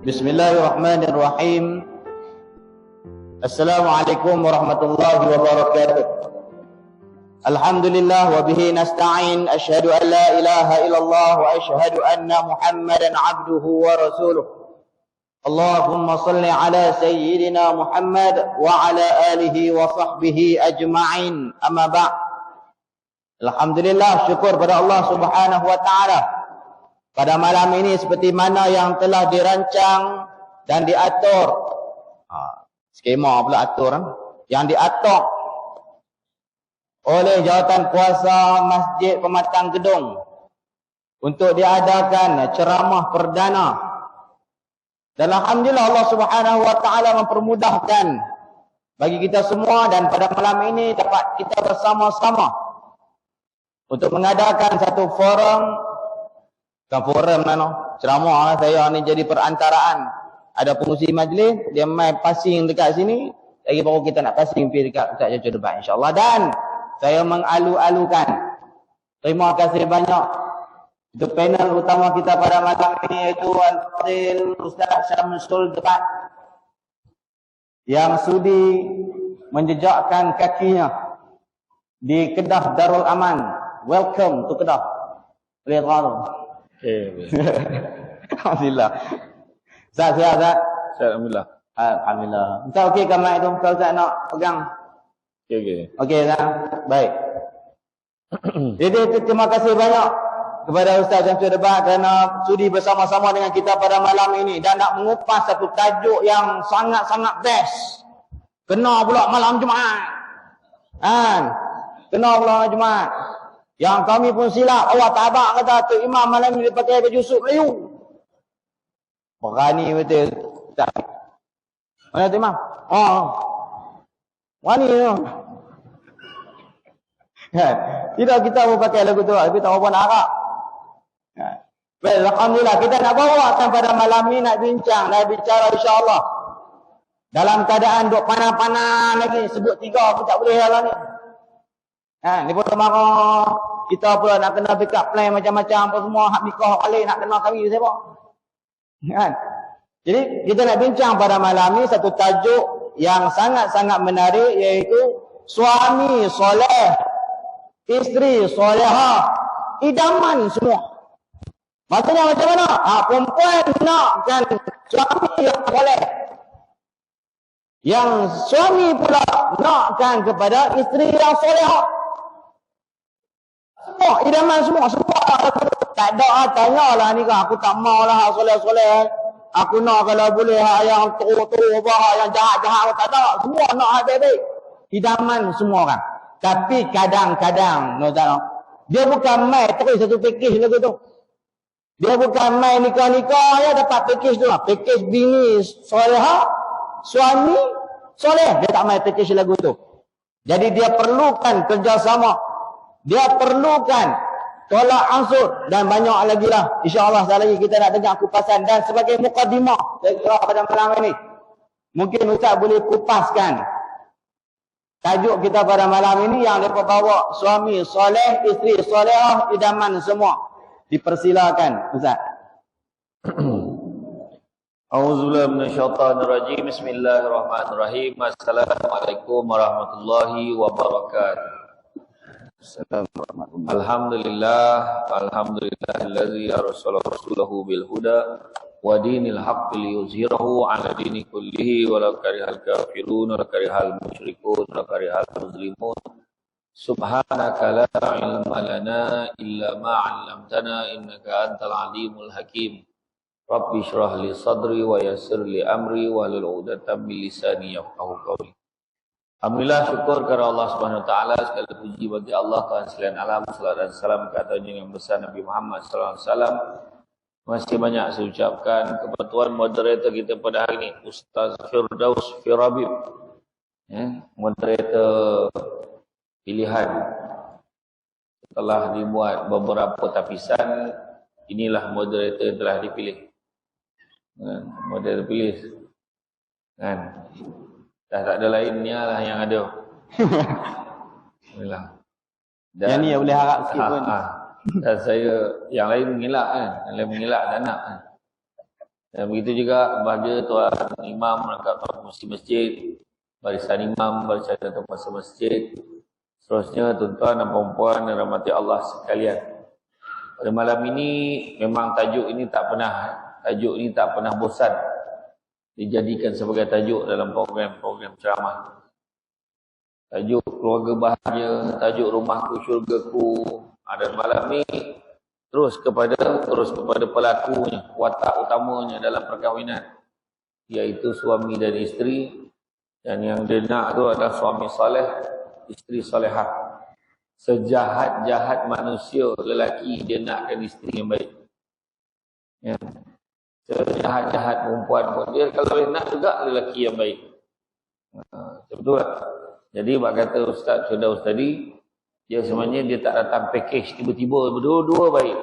Bismillahirrahmanirrahim. Assalamualaikum warahmatullahi wabarakatuh. Alhamdulillah wa bihi nasta'in. Asyhadu an la ilaha illallah wa asyhadu anna Muhammadan abduhu wa rasuluh. Allahumma salli ala sayyidina Muhammad wa ala alihi wa sahbihi ajma'in. Amma ba'. Alhamdulillah, syukur pada Allah Subhanahu wa taala. Pada malam ini seperti mana yang telah dirancang dan diatur. Skema pula atur yang diatur oleh jawatan kuasa Masjid Pematang Gedong untuk diadakan ceramah perdana. Dan alhamdulillah Allah Subhanahu wa taala mempermudahkan bagi kita semua, dan pada malam ini dapat kita bersama-sama untuk mengadakan satu forum. Bukan forum ceramah lah, saya ni jadi perantaraan. Ada pengurusi majlis, dia main passing dekat sini, lagi baru kita nak passing pergi dekat Ustaz Jacu Debat insya-Allah. Dan saya mengalu-alukan, terima kasih banyak untuk panel utama kita pada malam ini, iaitu Al-Fadil Ustaz Syamsul Debat, yang sudi menjejakkan kakinya di Kedah Darul Aman. Welcome to Kedah. Boleh tahu. Alhamdulillah. Ustaz, sihat Ustaz? Alhamdulillah. Alhamdulillah. Ustaz okey ke mic tu? Kalau Ustaz nak pegang. Okey. Okey Ustaz. Baik. Jadi terima kasih banyak kepada Ustaz Jacu Debat kerana sudi bersama-sama dengan kita pada malam ini dan nak mengupas satu tajuk yang sangat-sangat best. Kena pula malam Jumaat. Kena pula malam Jumaat. Yang kami pun silap. Allah tabak kata tu imam malam ni dia pakai baju suit Melayu. Berani betul. Mana tu imam? Berani tu. Tidak, kita pun pakai lagu tu. Tapi tak apa nak harap. Baik, alhamdulillah. Kita nak bawakan pada malam ni, nak bincang, nak bicara insya-Allah. Dalam keadaan duk panas-panas lagi. Sebut 3 aku tak boleh lah ni. Ni pun marah. Kita pula nak kena backup plan macam-macam apa semua. Hak nikah balik nak kena kahwin siapa. Jadi kita nak bincang pada malam ni satu tajuk yang sangat-sangat menarik, iaitu suami soleh, isteri soleha, idaman semua. Maksudnya macam mana? Perempuan nakkan suami yang soleh, yang suami pula nakkan kepada isteri yang soleha. Semua idaman semua. Tak ada tanyalah ni kan, aku tak maulah soleh-soleh. Aku nak kalau boleh yang teruk-teruk apa, yang jahat-jahat, tak ada. Semua nak baik-baik. Idaman semua kan. Tapi kadang-kadang dia bukan main terus satu package lagu tu. Dia bukan main nikah-nikah ya dapat package tu lah. Package bini soleha, suami soleh. Dia tak main package lagu tu. Jadi dia perlukan kerjasama. Dia perlukan tolak ansur dan banyak lagi lah. InsyaAllah sekali lagi kita nak dengar kupasan. Dan sebagai mukadimah saya kira pada malam ini, mungkin Ustaz boleh kupaskan tajuk kita pada malam ini yang mereka bawa suami soleh, isteri soleh, idaman semua. Dipersilakan Ustaz. A'udzubillahi minasyaitonirrajim. Bismillahirrahmanirrahim. Assalamualaikum warahmatullahi wabarakatuh. Alhamdulillah, alhamdulillahillazi arsala rasulahu bil huda wa dinil haqqi liyuzhirahu 'ala dini kullihi walau karihal kafirun wa karihal musyrikun wa karihal muslimun. Subhanaka la ilma lana illa ma 'allamtana innaka antal alimul hakim. Rabbi shrah li sadri wa yassir li amri wa hlul 'uqdatam min lisani yafqahu qawli. Alhamdulillah, syukur kepada Allah Subhanahu wa taala, segala puji bagi Allah Tuhan sekalian alam, salat dan salam ke atas junjungan yang besar Nabi Muhammad sallallahu alaihi wasallam. Masih banyak saya ucapkan kepada tuan moderator kita pada hari ini, Ustaz Firdaus Firabib. Moderator pilihan. Setelah dibuat beberapa tapisan, inilah moderator yang telah dipilih. Moderator pilih. Kan? Dah tak ada lainnya lah yang ada. Alhamdulillah. Yang ni boleh harap sikit pun. Dan saya, yang lain mengelak kan. Yang lain mengelak tak nak kan. Dan begitu juga bahagia tuan imam menangkap tuan masjid, barisan imam, barisan tuan masjid. Seterusnya tuan-tuan dan puan-puan yang rahmati Allah sekalian. Pada malam ini memang tajuk ini tak pernah bosan dijadikan sebagai tajuk dalam program-program ceramah. Tajuk keluarga bahagia, tajuk rumahku syurgaku. Dan malam ni terus kepada pelakunya, watak utamanya dalam perkahwinan, iaitu suami dan isteri. Dan yang dia nak tu adalah suami soleh, isteri solehah. Sejahat-jahat manusia lelaki, dia nakkan isteri yang baik. Ya. Sejahat-jahat perempuan pun dia kalau dia nak juga lelaki yang baik. Betul tak? Jadi bak kata Ustaz Firdaus tadi, dia sebenarnya dia tak datang package tiba-tiba berdua-dua baik.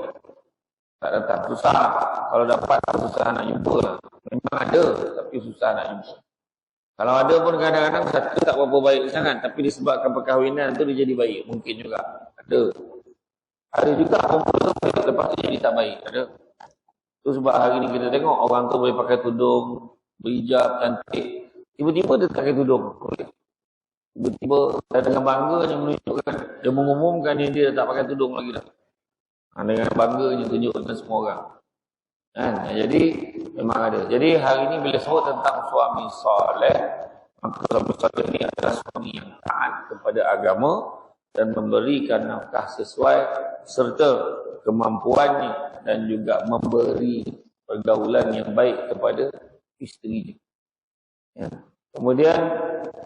Tak datang, susah. Kalau dapat susah nak jumpa lah. Memang ada tapi susah nak jumpa. Kalau ada pun kadang-kadang satu tak berapa baik sangat, tapi disebabkan perkahwinan tu dia jadi baik. Mungkin juga. Ada juga perempuan tu baik, lepas tu jadi tak baik. Ada. Tu sebab hari ni kita tengok orang tu boleh pakai tudung, berhijab, cantik. Tiba-tiba dia tak pakai tudung. Tiba-tiba dengan bangganya menunjukkan, dia mengumumkan dia tak pakai tudung lagi dah. Dengan bangganya tunjukkan semua orang. Jadi memang ada. Jadi hari ini bila sebut tentang suami soleh, maka suami soleh ini adalah suami yang taat kepada agama dan memberikan nafkah sesuai serta kemampuannya dan juga memberi pergaulan yang baik kepada isterinya. Ya. Kemudian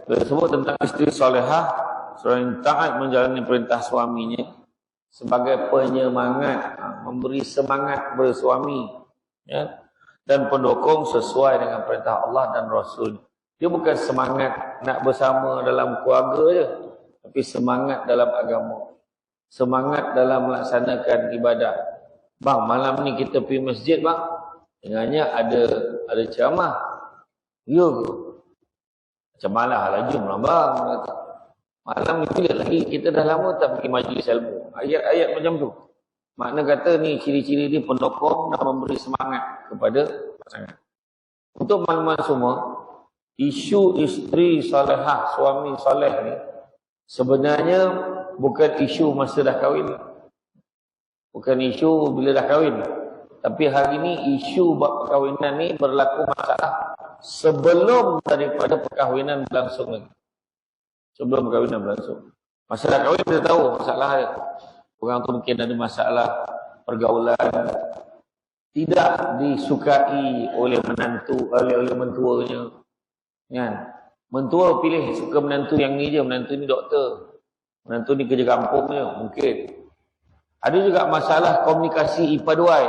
bila sebut tentang isteri solehah, seorang yang taat menjalani perintah suaminya sebagai penyemangat, memberi semangat kepada suami. Ya, dan pendukung sesuai dengan perintah Allah dan Rasul. Dia bukan semangat nak bersama dalam keluarga je, tapi semangat dalam agama, semangat dalam melaksanakan ibadah. Bang, malam ni kita pergi masjid bang, dengannya ada ceramah. Ya ke? Macam malah lah, jomlah bang. Malam ni pilih lagi, kita dah lama tak pergi majlis ilmu. Ayat-ayat macam tu. Makna kata ni ciri-ciri dia pendukung dan memberi semangat kepada pasangan. Untuk maklumat semua, isu isteri solehah, suami soleh ni sebenarnya bukan isu masa dah kahwin. Bukan isu bila dah kahwin. Tapi hari ni isu bab perkahwinan ni berlaku masalah sebelum daripada perkahwinan berlangsung lagi. Sebelum perkahwinan berlangsung. Masa dah kahwin kita tahu masalah dia. Orang tu mungkin ada masalah pergaulan, tidak disukai oleh menantu, oleh mentuanya. Kan? Mentua pilih suka menantu yang ni je, menantu ni doktor, menantu ni kerja kampung je, mungkin. Ada juga masalah komunikasi ipar-duai.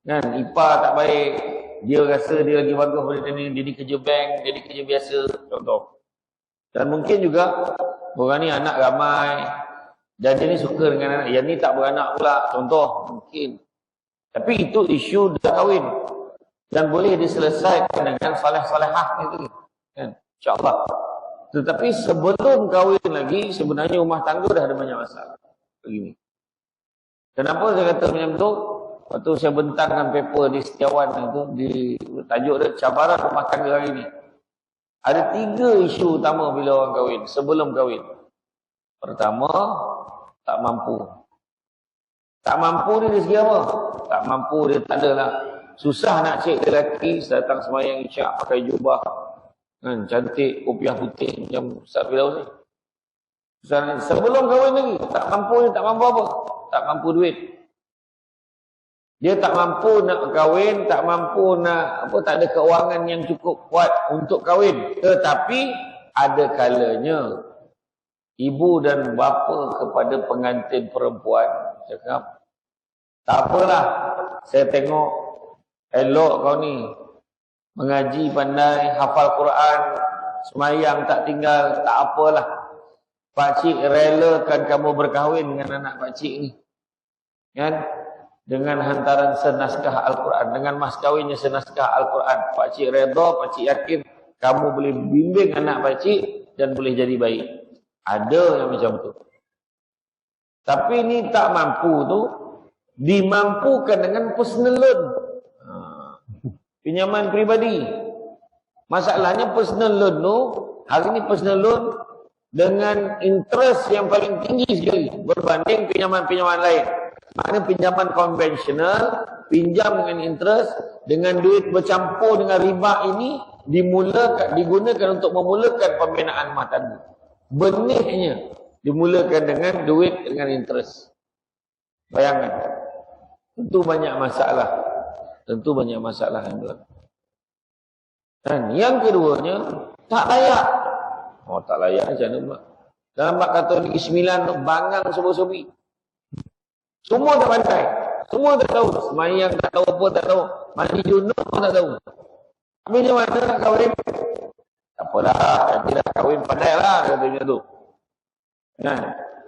Kan? Ipar tak baik, dia rasa dia lagi bagus pada dia ni kerja bank, dia ni kerja biasa, contoh. Dan mungkin juga orang ni anak ramai, dan dia ni suka dengan anak, yang ni tak beranak pula, contoh, mungkin. Tapi itu isu dah kahwin. Dan boleh diselesaikan dengan soleh-solehah itu. Kan? InsyaAllah. Tetapi sebelum kahwin lagi, sebenarnya rumah tangga dah ada banyak masalah. Begini. Kenapa saya kata macam tu? Waktu saya bentangkan paper di Setiawan itu, di tajuk dia, cabaran rumah tangga hari ini. Ada 3 isu utama bila orang kahwin, sebelum kahwin. Pertama, tak mampu. Tak mampu ni dari segi apa? Tak mampu dia tak adalah. Susah nak cek lelaki datang sembahyang isyak pakai jubah. Kan, cantik, kopiah putih macam Ustaz Firdaus ni. Susah ni. Sebelum kahwin lagi, tak mampu ni, tak mampu apa? Tak mampu duit. Dia tak mampu nak kahwin, tak mampu nak apa, tak ada keuangan yang cukup kuat untuk kahwin. Tetapi ada kalanya ibu dan bapa kepada pengantin perempuan cakap, tak apalah, saya tengok elok kau ni, mengaji pandai, hafal Quran, semayang tak tinggal, tak apalah, pakcik relakan kamu berkahwin dengan anak pakcik ni, kan? Dengan hantaran senaskah Al-Quran, dengan mas kahwinnya senaskah Al-Quran, pakcik redha, pakcik yakin kamu boleh bimbing anak pakcik dan boleh jadi baik. Ada yang macam tu. Tapi ni tak mampu tu dimampukan dengan personal loan. Pinjaman peribadi. Masalahnya personal loan tu, hari ni personal loan dengan interest yang paling tinggi sekali berbanding pinjaman-pinjaman lain. Maknanya pinjaman konvensional, pinjam dengan interest, dengan duit bercampur dengan riba ini digunakan untuk memulakan pembinaan rumah tangga. Benihnya dimulakan dengan duit dengan interest. Bayangkan. Tentu banyak masalah. Tentu banyak masalah yang berlaku. Dan yang keduanya, tak layak. Oh, tak layak macam mana? Dalam bab kata Negeri Sembilan tu, bangang sobi-sobi. Semua tak pandai. Semua tak tahu. Semayang tak tahu apa, tak tahu. Mandi junub pun tak tahu. Habis macam mana nak kahwin? Tak apalah, tidak kahwin pandai lah, katanya tu. Nah,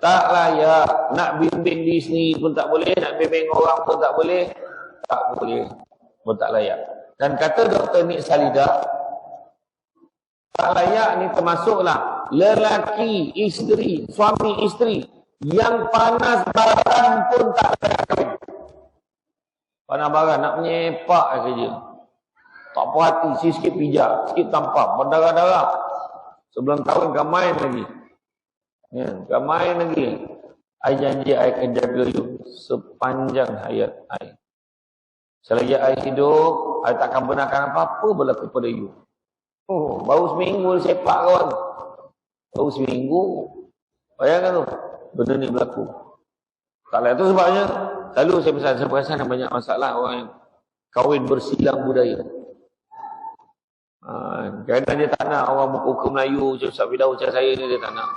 tak layak. Nak bimbing diri sendiri pun tak boleh. Nak bimbing orang pun tak boleh. Tak boleh. Pun tak layak. Dan kata Dr. Nik Salida, tak layak ni termasuklah lelaki, isteri, suami isteri yang panas baran pun tak layak kahwin. Panas baran, nak menyepak saja. Tak puas hati, sikit pijak, sikit tampar, berdarah-darah. Sebelum kahwin kau main lagi. Ya, kau main lagi. I janji I akan jaga you sepanjang hayat I. Selagi I hidup, I tak akan benarkan apa-apa berlaku pada you. Oh, baru seminggu sepak kawan. Baru seminggu. Bayangkan tu, benda ni berlaku. Tak layak tu sebabnya, selalu saya perasan banyak masalah orang yang kahwin bersilang budaya. Kadang dia tak nak orang buku Melayu, Ustaz Firdaus macam saya ni, dia tak nak.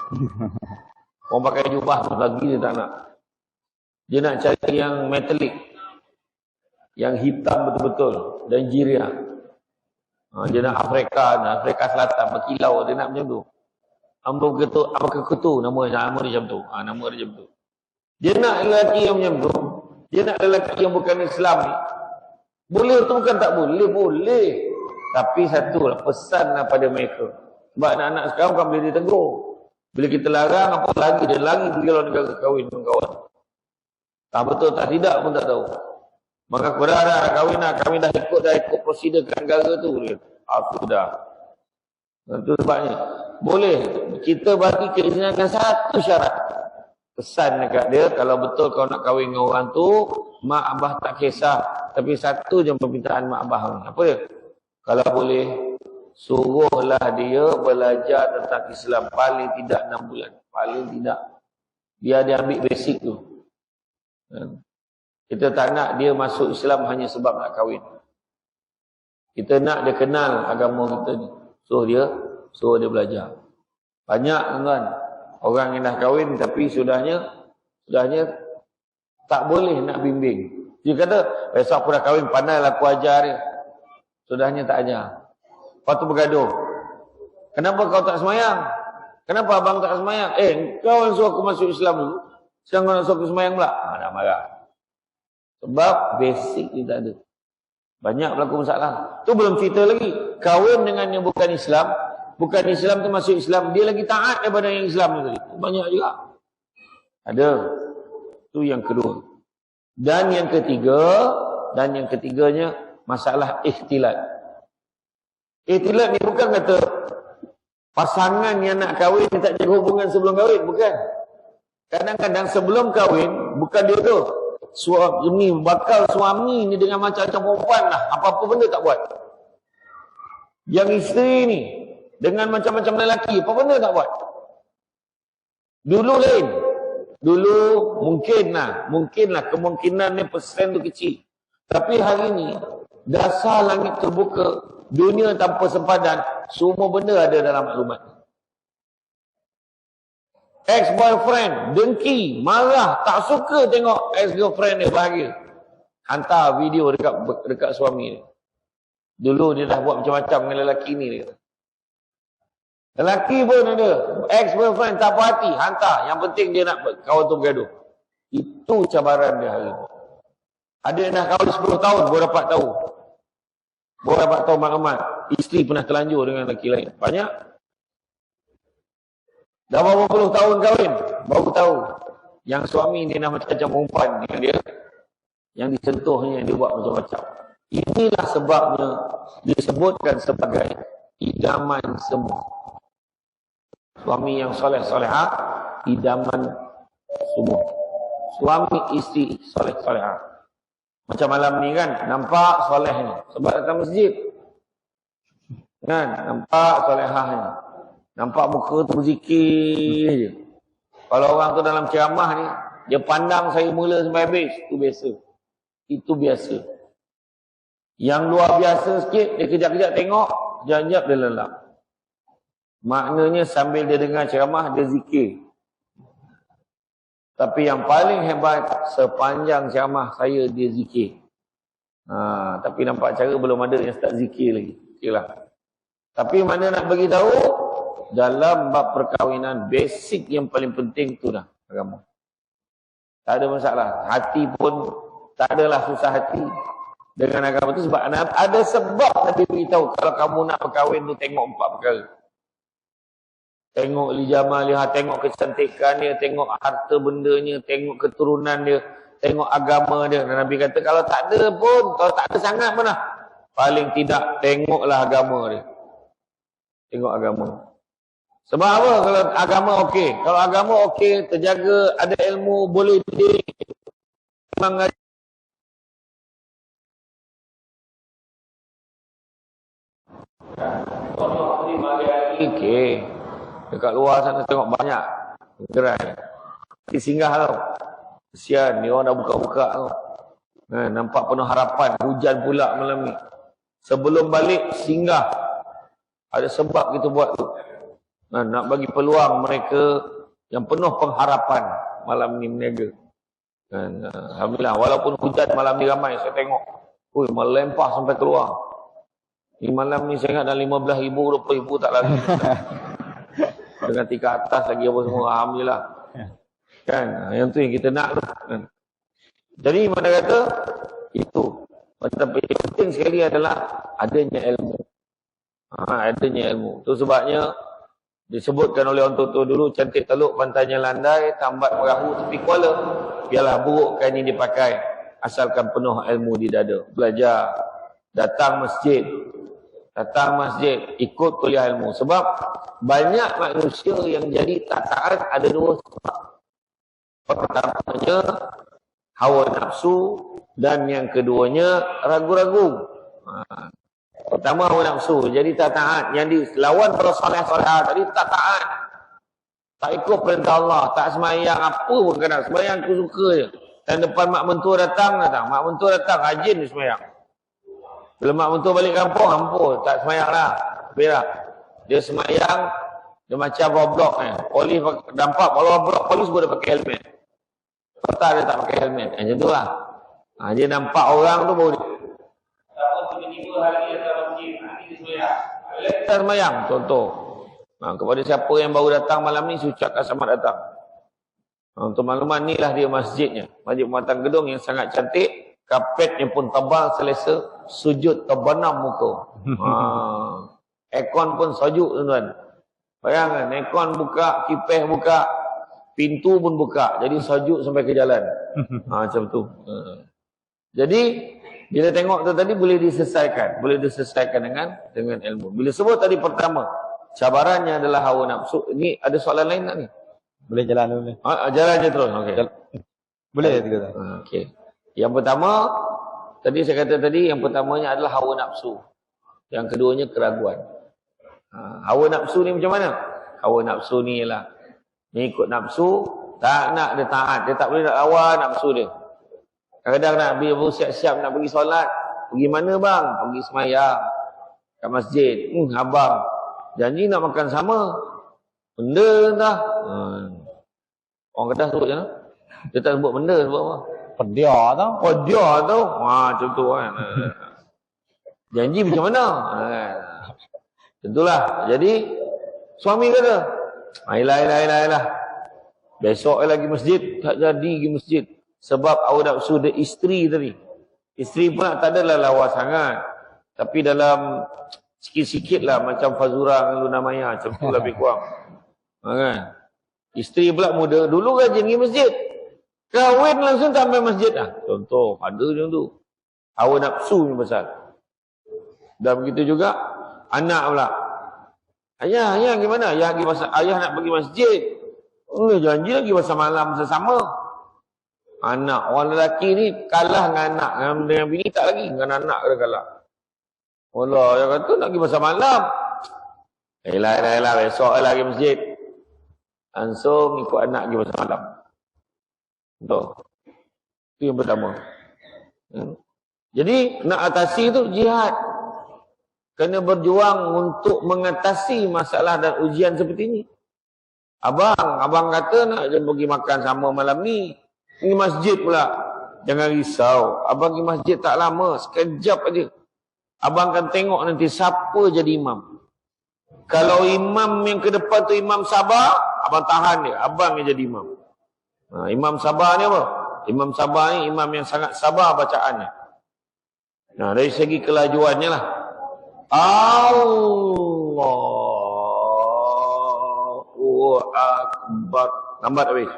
Orang pakai jubah pun lagi dia tak nak. Dia nak cari yang metalik, yang hitam betul-betul, dan jiria. Dia nak Afrika Selatan, berkilau, dia nak macam tu. Apa ketu, nama dia macam tu. Nama dia macam tu. Dia nak lelaki yang macam tu. Dia nak lelaki yang bukan Islam ni. Boleh tu bukan tak boleh, boleh. Tapi satu lah, pesan lah pada mereka. Sebab anak-anak sekarang bukan boleh ditegur. Bila kita larang, apa lagi? Dia lari pergi luar negara kahwin dengan kawan. Tak betul, tak tidak pun tak tahu. Maka kepada anak kahwin dah ikut prosedur ke negara tu. Sudah. Itu sebabnya. Boleh. Kita bagi keizinan dengan satu syarat. Pesan dekat dia, kalau betul kau nak kahwin dengan orang tu, mak abah tak kisah. Tapi satu je permintaan mak abah ni. Apa dia? Kalau boleh, suruhlah dia belajar tentang Islam paling tidak 6 bulan. Paling tidak. Biar dia ambil basic tu. Kita tak nak dia masuk Islam hanya sebab nak kahwin. Kita nak dia kenal agama kita ni. Suruh dia belajar. Banyak tuan-tuan, orang yang dah kahwin tapi sudahnya tak boleh nak bimbing. Dia kata, besok aku dah kahwin, pandailah aku ajar dia. Sudahnya tak ajar. Lepas tu bergaduh. Kenapa kau tak semayang? Kenapa abang tak semayang? Kau yang suruh aku masuk Islam dulu. Sekarang kau nak suruh aku semayang pula? Nak marah. Sebab basic dia tak ada. Banyak berlaku masalah. Tu belum cerita lagi. Kahwin dengan yang bukan Islam. Bukan Islam tu masuk Islam. Dia lagi taat daripada yang Islam tu tadi. Banyak juga. Ada. Tu yang kedua. Dan yang ketiganya masalah ikhtilat. Ikhtilat ni bukan kata pasangan yang nak kahwin dia tak jaga hubungan sebelum kahwin. Bukan. Kadang-kadang sebelum kahwin, bukan dia tu. Bakal suami ni dengan macam-macam perempuan lah. Apa-apa benda tak buat. Yang isteri ni dengan macam-macam lelaki, apa benda tak buat. Dulu lain. Dulu mungkinlah kemungkinan ni persen tu kecil. Tapi hari ni dasar langit terbuka, dunia tanpa sempadan, semua benda ada dalam maklumat. Ex-boyfriend dengki, marah, tak suka tengok ex-girlfriend dia bahagia. Hantar video dekat suami dia. Dulu dia dah buat macam-macam dengan lelaki ni dia. Lelaki pun ada, ex-boyfriend tak puas hati, hantar. Yang penting dia nak kawan tu bergaduh. Itu cabaran dia hari ni. Ada yang dah kahwin 10 tahun baru dapat tahu. Baru dapat tahu maklumat. Isteri pernah terlanjur dengan lelaki lain. Banyak. Dah berapa puluh tahun kahwin, baru tahu Yang suami dia nak macam-macam umpan dengan dia. Yang disentuhnya dia buat macam-macam. Inilah sebabnya disebutkan sebagai idaman semua. Suami yang soleh-solehah, idaman semua. Suami isteri soleh-solehah. Macam malam ni kan, nampak solehnya. Sebab datang masjid. Kan, nampak solehahnya. Nampak muka tu berzikir je. Kalau orang tu dalam ceramah ni, dia pandang saya mula sampai habis. Itu biasa. Itu biasa. Yang luar biasa sikit, dia kejap-kejap tengok, kejap-kejap dia lelap. Maknanya sambil dia dengar ceramah, dia zikir. Tapi yang paling hebat, sepanjang ceramah saya, dia zikir. Tapi nampak cara belum ada yang start zikir lagi. Okeylah. Tapi mana nak bagi tahu, dalam bab perkahwinan, basic yang paling penting tu dah agama. Tak ada masalah. Hati pun tak adalah susah hati dengan agama tu, sebab ada sebab Nabi beritahu kalau kamu nak berkahwin tu tengok 4 perkara. Tengok lijama liha, tengok kecantikan dia, tengok harta bendanya, tengok keturunan dia, tengok agama dia. Dan Nabi kata kalau tak ada pun, kalau tak ada sangat pun lah, paling tidak tengoklah agama dia. Tengok agama. Sebab apa? Kalau agama okey. Kalau agama okey, terjaga, ada ilmu, boleh didik, mengajar. Kalau ni bagi okey. Dekat luar sana tengok banyak gerai. Nanti singgah tau. Kesian, ni orang dah buka-buka tau. Nampak penuh harapan. Hujan pula malam ni. Sebelum balik, singgah. Ada sebab kita buat tu. Nak bagi peluang mereka yang penuh pengharapan malam ni meniaga. Alhamdulillah, walaupun hujan malam ni ramai, saya tengok. Melempah sampai keluar. Ni malam ni saya ingat dah 15,000, 20,000 tak lagi. Dengan tingkat atas lagi apa semua. Alhamdulillah. Kan? Yang tu yang kita nak tu. Kan? Jadi mana kata, itu. Tapi yang penting sekali adalah adanya ilmu. Adanya ilmu. Itu sebabnya disebutkan oleh orang tua dulu, cantik teluk, pantainya landai, tambat perahu tepi kuala. Biarlah buruk kain ini dipakai, asalkan penuh ilmu di dada. Belajar, datang masjid, ikut kuliah ilmu. Sebab banyak manusia yang jadi tak taat ada 2 sebab. Pertamanya hawa nafsu, dan yang keduanya ragu-ragu. Pertama hawa nafsu, jadi tak taat. Yang dilawan para soleh-solehah tadi tak taat. Tak ikut perintah Allah, tak semayang apa pun kena. Semayang aku suka je. Dan depan mak mentua datang. Mak mentua datang, rajin semayang. Bila mak mentua balik kampung, hampur. Tak semayang lah. Berak. Dia semayang, dia macam bawah blok ni. Polis nampak, kalau blok polis boleh pakai helmet. Kata dia tak pakai helmet. Macam tu lah. Dia nampak orang tu baru dia. Tiba-tiba hari datang masjid. Dia semayang. Dia semayang, contoh. Kepada siapa yang baru datang malam ni, saya ucapkan selamat datang. Untuk makluman, ni lah dia masjidnya. Masjid Pematang Gedong yang sangat cantik. Kapetnya pun tebal, selesa. Sujud terbenam muka. Aircon pun sejuk, tuan-tuan. Bayangkan, aircon buka, kipas buka, pintu pun buka. Jadi sejuk sampai ke jalan. Macam tu. Jadi, bila tengok tu tadi boleh diselesaikan. Boleh diselesaikan dengan ilmu. Bila sebut tadi pertama, cabarannya adalah hawa nafsu. Ini ada soalan lain tak ni? Boleh jalan dulu. Jalan je terus. Okay. Boleh ya, tiga. Okay. Yang pertama, tadi saya kata tadi, yang pertamanya adalah hawa nafsu. Yang keduanya keraguan. Hawa nafsu ni macam mana? Hawa nafsu ni ialah mengikut nafsu, tak nak dia taat. Dia tak boleh nak lawan nafsu dia. Kadang-kadang nak bila siap-siap nak pergi solat. Pergi mana bang? Pergi semayang kat masjid. Abang janji nak makan sama. Benda dah. Orang Kedah sebut je lah. Dia tak sebut benda, sebut apa? Pedia tau. Pedia tau. Macam tu kan. Janji macam mana? Tentulah. Jadi suami kata, Ayolah. Besok lagi masjid. Tak jadi pergi masjid. Sebab hawa nafsu dia isteri tadi. Isteri pula tak adalah lawa sangat. Tapi dalam sikit-sikit lah. Macam Fazura dengan Luna Maya. Macam tu lebih kurang. Kan? Isteri pula muda. Dulu rajin pergi masjid. Kahwin langsung sampai masjid lah. Contoh, ada macam tu. Hawa nafsu ni besar. Dan begitu juga, anak pula. Ayah gimana? Ayah nak pergi masjid. Oh, janji lagi pasal malam sesama. Anak, orang lelaki ni kalah dengan anak. Dengan bini tak lagi. Dengan anak kena kalah. Allah, yang kata nak pergi pasal malam. Elah, besok lah pergi masjid. Langsung ikut anak pergi pasal malam. Betul. Itu yang pertama. Jadi, nak atasi itu jihad. Kena berjuang untuk mengatasi masalah dan ujian seperti ini. Abang kata nak pergi makan sama malam ni. Ini masjid pula. Jangan risau. Abang pergi masjid tak lama. Sekejap aja. Abang akan tengok nanti siapa jadi imam. Kalau imam yang ke depan tu imam sabar, abang tahan dia. Abang yang jadi imam. Imam sabar ni apa? Imam sabar ni imam yang sangat sabar bacaannya. Nah, dari segi kelajuannya lah. Allahu Akbar. Lambat habis.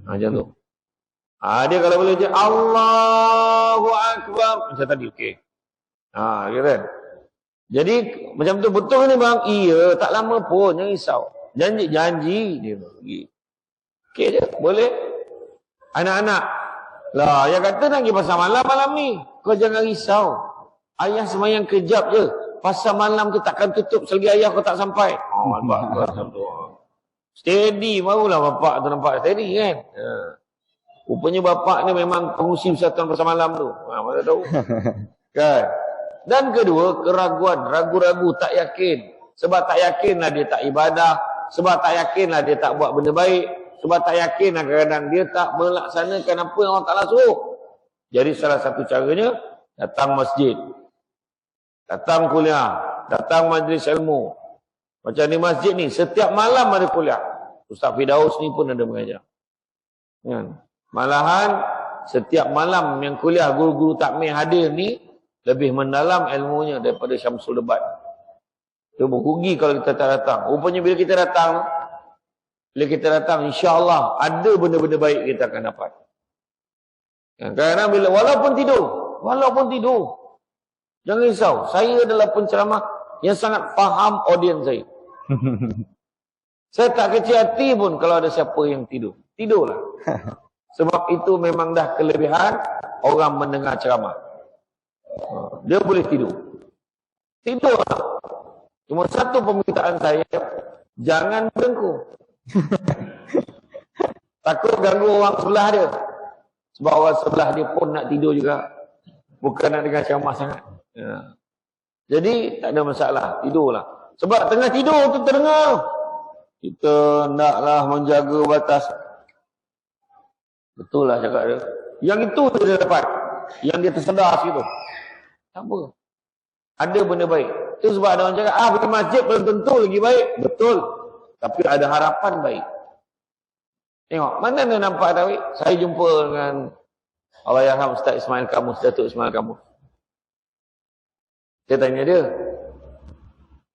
Macam tu. Dia kalau boleh je Allahu Akbar. Macam tadi, okey. Kira. Jadi, macam tu betul ni bang? Iya, tak lama pun. Jangan risau. Janji. Dia pergi. Okey je, boleh. Anak-anak. Lah, yang kata nak pergi pasal malam ni. Kau jangan risau. Ayah semayang kejap je. Pasal malam tu takkan tutup selagi ayah kau tak sampai. Nampak tu. Steady, barulah bapak tu nampak steady kan. Rupanya bapak ni memang pengusi persatuan pasal malam tu. Mana tahu. Kan? Dan kedua, keraguan. Ragu-ragu, tak yakin. Sebab tak yakinlah dia tak ibadah. Sebab tak yakinlah dia tak buat benda baik. Sebab tak yakinlah kadang-kadang dia tak melaksanakan apa yang Allah Ta'ala suruh. Jadi salah satu caranya, datang masjid. Datang kuliah. Datang majlis ilmu. Macam di masjid ni, setiap malam ada kuliah. Ustaz Firdaus ni pun ada mengajar. Kan? Malahan, setiap malam yang kuliah guru-guru takmir hadir ni, lebih mendalam ilmunya daripada Syamsul Debat. Itu rugi kalau kita tak datang. Rupanya bila kita datang, insya-Allah ada benda-benda baik kita akan dapat. Kadang-kadang bila walaupun tidur, jangan risau. Saya adalah penceramah yang sangat faham audiens saya. Saya tak kecil hati pun kalau ada siapa yang tidur. Tidurlah. Sebab itu memang dah kelebihan orang mendengar ceramah. Dia boleh tidur. Tidurlah. Cuma satu permintaan saya, jangan berdengkur. Takut ganggu orang sebelah dia. Sebab orang sebelah dia pun nak tidur juga. Bukan nak dengar ceramah sangat. Jadi tak ada masalah, tidurlah. Sebab tengah tidur tu terdengar. Kita naklah menjaga batas. Betul lah cakap dia. Yang itu dia dapat. Yang dia tersedar situ. Tak apa. Ada benda baik. Itu sebab ada orang cakap, pergi masjid belum tentu lagi baik. Betul. Tapi ada harapan baik. Tengok, mana dia nampak tak baik? Saya jumpa dengan Allahyarham Ustaz Ismail Kamus, Datuk Ismail Kamus. Saya tanya dia.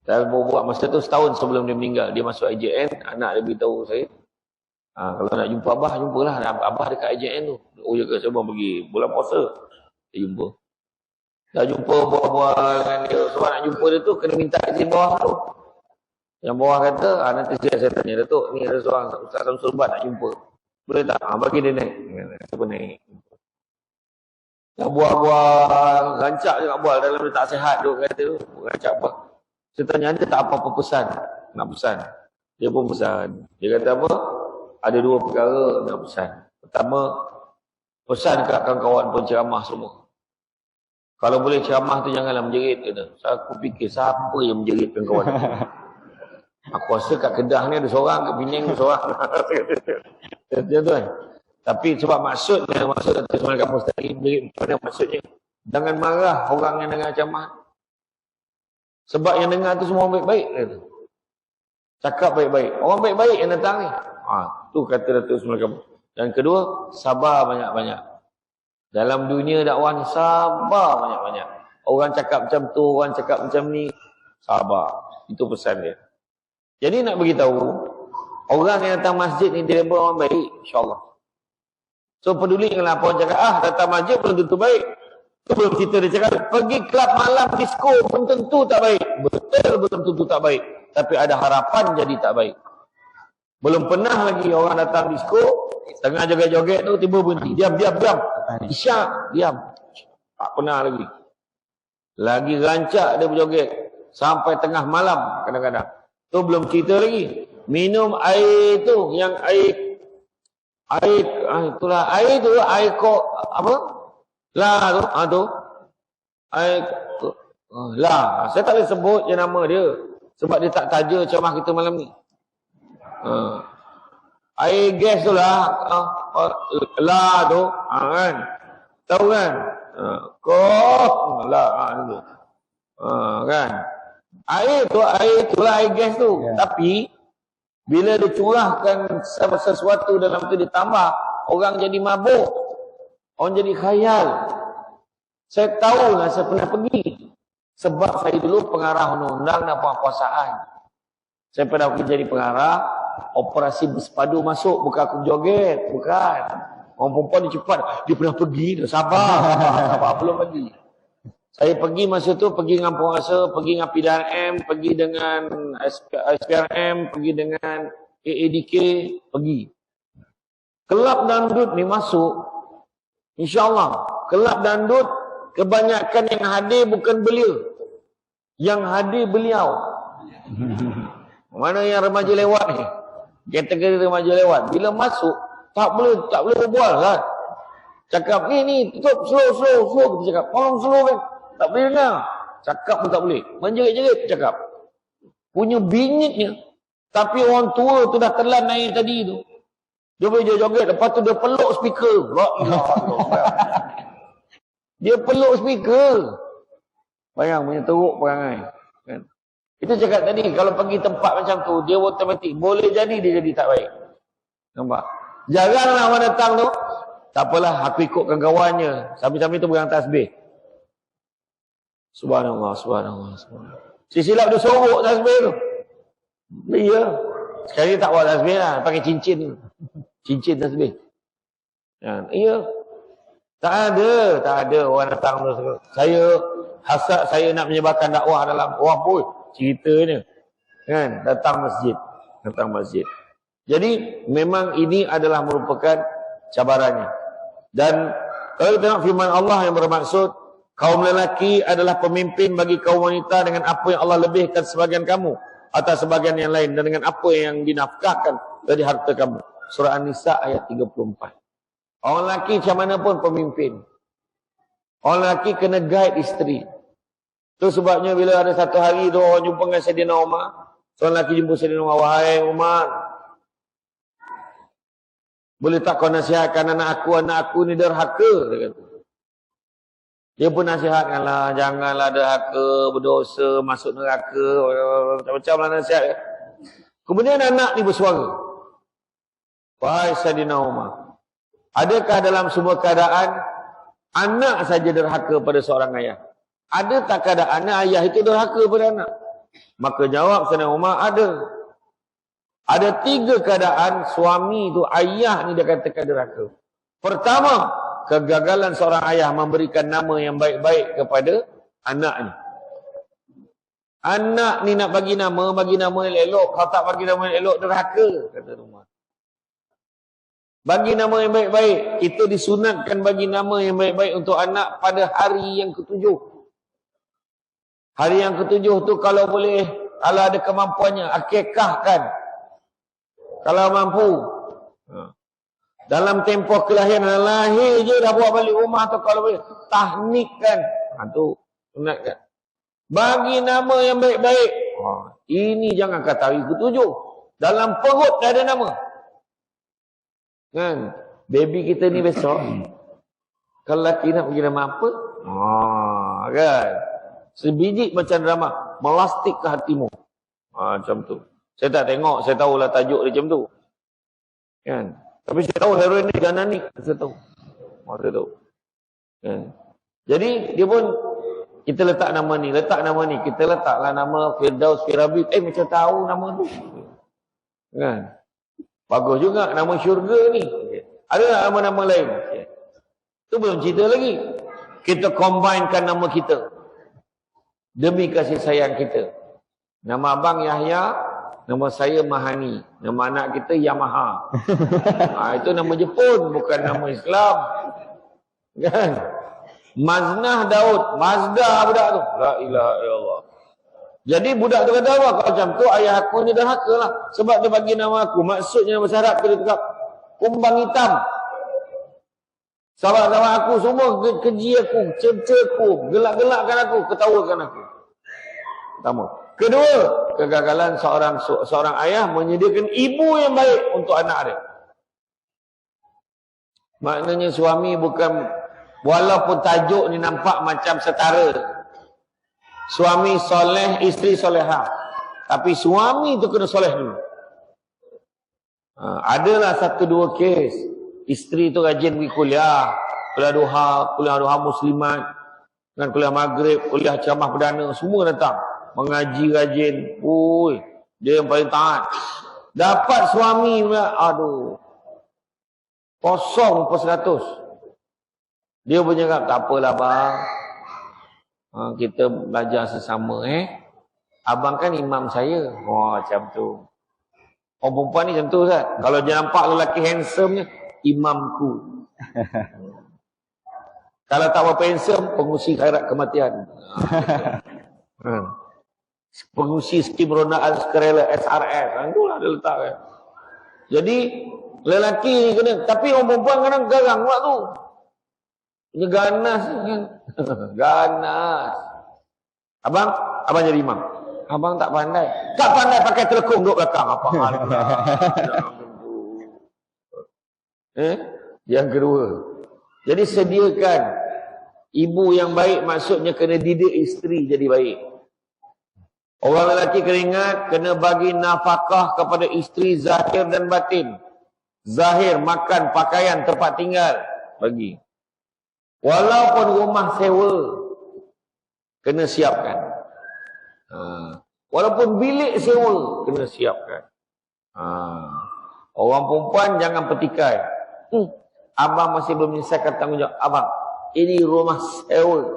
Saya buat masa tu setahun sebelum dia meninggal. Dia masuk IJN, anak dia beritahu saya. Kalau nak jumpa Abah, jumpalah. Abah dekat IJN tu. Oh, ya ke saya pergi bulan puasa. Saya jumpa. Dah jumpa buah-buah dengan dia. Sebab nak jumpa dia tu, kena minta izin bawah tu. Yang bawah kata, nanti saya tanya, Datuk, ni ada seorang Ustaz Samsul Bat nak jumpa. Boleh tak? Bagi dia naik. Siapa naik? Yang buah-buah rancak je kat buah. Dalam dia tak sihat tu, kata tu. Rancak apa? Saya tanya, ada tak apa-apa pesan? Nak pesan. Dia pun pesan. Dia kata apa? Ada dua perkara nak pesan. Pertama, pesan kat kawan-kawan penceramah semua. Kalau boleh ceramah tu janganlah menjerit. Kata. Aku fikir siapa yang menjeritkan kawan. Aku rasa kat Kedah ni ada seorang, kat Penang ada seorang. Dia tu kan. Tapi sebab maksud Datuk Ismail Kamus tadi, menjerit pada maksudnya. Jangan marah orang yang dengar ceramah. Sebab yang dengar tu semua orang baik-baik. Kata. Cakap baik-baik. Orang baik-baik yang datang ni. Tu kata Datuk Ismail Kamus. Dan kedua, sabar banyak-banyak. Dalam dunia dakwah ni, sabar banyak-banyak. Orang cakap macam tu, orang cakap macam ni, sabar. Itu pesan dia. Jadi nak beritahu, orang yang datang masjid ni dia orang baik, insya-Allah. So peduli dengan apa orang cakap. Datang masjid belum tentu baik. Itu belum cerita dia cakap. Pergi kelab malam disco belum tentu tak baik. Betul belum tentu tak baik. Tapi ada harapan jadi tak baik. Belum pernah lagi orang datang disco, tengah joget-joget tu tiba berhenti. Diam. Isyak, diam. Tak pernah lagi. Lagi rancak dia berjoget. Sampai tengah malam kadang-kadang. Tu belum cerita lagi. Minum air tu, yang air itulah air tu, air kok apa? Lah tu, air lah. Saya tak boleh sebut je nama dia sebab dia tak taja ceramah kita malam ni. Air gas tu lah, lah tu, kan? Tahu kan? Kok lah tu. Kan? Air tu lah air gas tu. Yeah. Tapi bila dicurahkan sesuatu dalam tu ditambah, orang jadi mabuk. Orang jadi khayal. Saya tahu lah, saya pernah pergi. Sebab saya dulu pengarah undang-undang dan penguasaan. Saya pernah pergi jadi pengarah, operasi bersepadu masuk, bukan aku joget, bukan. Orang perempuan dia cepat, dia pernah pergi, dah sabar, belum pergi. Saya pergi masa tu, pergi dengan penguasa, pergi dengan PDRM, pergi dengan SPRM, pergi dengan AADK, pergi. Kelab dangdut ni masuk, insyaAllah, kelab dangdut, kebanyakan yang hadir bukan beliau. Yang hadir beliau. Mana yang remaja lewat ni? Kategori remaja lewat. Bila masuk, tak boleh berbual kan? Cakap, ni, tutup, slow, kita cakap, tolong slow kan? Tak boleh dengar. Cakap pun tak boleh. Menjerit-jerit cakap. Punya bingitnya. Tapi orang tua tu dah telan air tadi tu. Dia boleh joget. Lepas tu dia peluk speaker. Dia peluk speaker. Bayang punya teruk perangai. Kan? Kita cakap tadi, kalau pergi tempat macam tu, dia automatik. Boleh jadi dia jadi tak baik. Nampak? Jaranglah orang datang tu. Tak apalah, aku ikutkan kawannya. Sambil-sambil tu pegang tasbih. Subhanallah. Si silap dia sorok tasbih tu. Iya. Sekali tak buat tasbih lah. Pakai cincin tu. Cincin tasbih. Iya. Tak ada orang datang tu. Hasad saya nak menyebarkan dakwah dalam. Wah pun. Ceritanya. Kan? Datang masjid. Jadi memang ini adalah merupakan cabarannya. Dan kalau kita tengok firman Allah yang bermaksud, kaum lelaki adalah pemimpin bagi kaum wanita dengan apa yang Allah lebihkan sebagian kamu atas sebagian yang lain, dan dengan apa yang dinafkahkan dari harta kamu. Surah An-Nisa ayat 34. Orang lelaki macam mana pun pemimpin. Orang lelaki kena guide isteri. Itu sebabnya bila ada satu hari tu orang jumpa dengan Sayyidina Umar, seorang lelaki jumpa Sayyidina Umar, wahai Umar, boleh tak kau nasihatkan anak aku ni derhaka, dia kata. Dia pun nasihatkanlah, janganlah derhaka, berdosa, masuk neraka, macam-macam lah nasihat. Kemudian anak ni bersuara. Wahai Sayyidina Umar, adakah dalam semua keadaan anak saja derhaka pada seorang ayah? Ada tak keadaan ayah itu derhaka pada anak? Maka jawab Sayyidina Umar, ada. Ada 3 keadaan suami itu, ayah ni dia katakan derhaka. Pertama, kegagalan seorang ayah memberikan nama yang baik-baik kepada anaknya. Anak ni nak bagi nama yang elok. Kalau tak bagi nama yang elok, derhaka, kata Umar. Bagi nama yang baik-baik. Kita disunatkan bagi nama yang baik-baik untuk anak pada hari yang ke-7. Hari yang ke-7 tu kalau boleh, kalau ada kemampuannya, akikahkan. Kalau mampu. Dalam tempoh kelahiran, lahir je dah bawa balik rumah tu, kalau boleh tahnikkan. Tu sunatkan. Bagi nama yang baik-baik. Ini jangan kata hari ke-7. Dalam perut dah ada nama. Kan? Baby kita ni besok, kalau lelaki nak bagi nama apa? Kan? Sebiji macam drama, melastik ke hatimu. Macam tu. Saya tak tengok, saya tahulah tajuk dia macam tu. Kan? Tapi saya tahu heroin ni ganan ni. Saya tahu. Saya tahu. Kan? Jadi dia pun, kita letak nama ni. Kita letaklah nama Firdaus Firabit. Macam tahu nama tu. Kan? Bagus juga nama syurga ni. Ada nama-nama lain? Itu belum cerita lagi. Kita combinekan nama kita demi kasih sayang kita. Nama abang Yahya, nama saya Mahani, nama anak kita Yamaha. Itu nama Jepun, bukan nama Islam. Kan? Maznah Daud, Mazda budak tu. La ilaha illallah. Jadi budak tu kata apa? Kalau macam tu ayah aku ni derhaka lah. Sebab dia bagi nama aku. Maksudnya nama syarat dia cakap kumbang hitam. Sahabat-sahabat aku semua keji aku, cerca aku, gelak-gelakkan aku, ketawakan aku. Pertama. Kedua, kegagalan seorang ayah menyediakan ibu yang baik untuk anak dia. Maknanya suami bukan, walaupun tajuk ni nampak macam setara. Suami soleh, isteri soleha. Tapi suami tu kena soleh dulu. Adalah satu dua kes. Isteri tu rajin pergi kuliah. Kuliah duha muslimat. Dengan kuliah maghrib, kuliah ceramah perdana. Semua datang. Mengaji rajin. Ui, dia yang paling taat. Dapat suami pula, aduh. Kosong per 100. Dia punya kata, tak apalah bang. Kita belajar sesama Abang kan imam saya. Macam tu. Orang perempuan ni macam tu Ustaz. Kalau dia nampak lelaki handsome-nya, imamku. Kalau tak berapa handsome, pengusi khairat kematian. Pengusi skim Ronald Sukarela SRS. Itulah dia letak kan. Jadi lelaki ni kena. Tapi orang perempuan kadang garang pula tu. Dia ganas kan. Ganas. Abang jadi imam. Abang tak pandai. Tak pandai pakai telekung duduk belakang. Apa hal? Yang kedua. Jadi sediakan ibu yang baik, maksudnya kena didik isteri jadi baik. Orang lelaki kena ingat, kena bagi nafkah kepada isteri zahir dan batin. Zahir, makan, pakaian, tempat tinggal. Bagi. Walaupun rumah sewa, kena siapkan. Walaupun bilik sewa, kena siapkan. Orang perempuan jangan petikai. Abang masih belum menyelesaikan tanggungjawab. Abang, ini rumah sewa.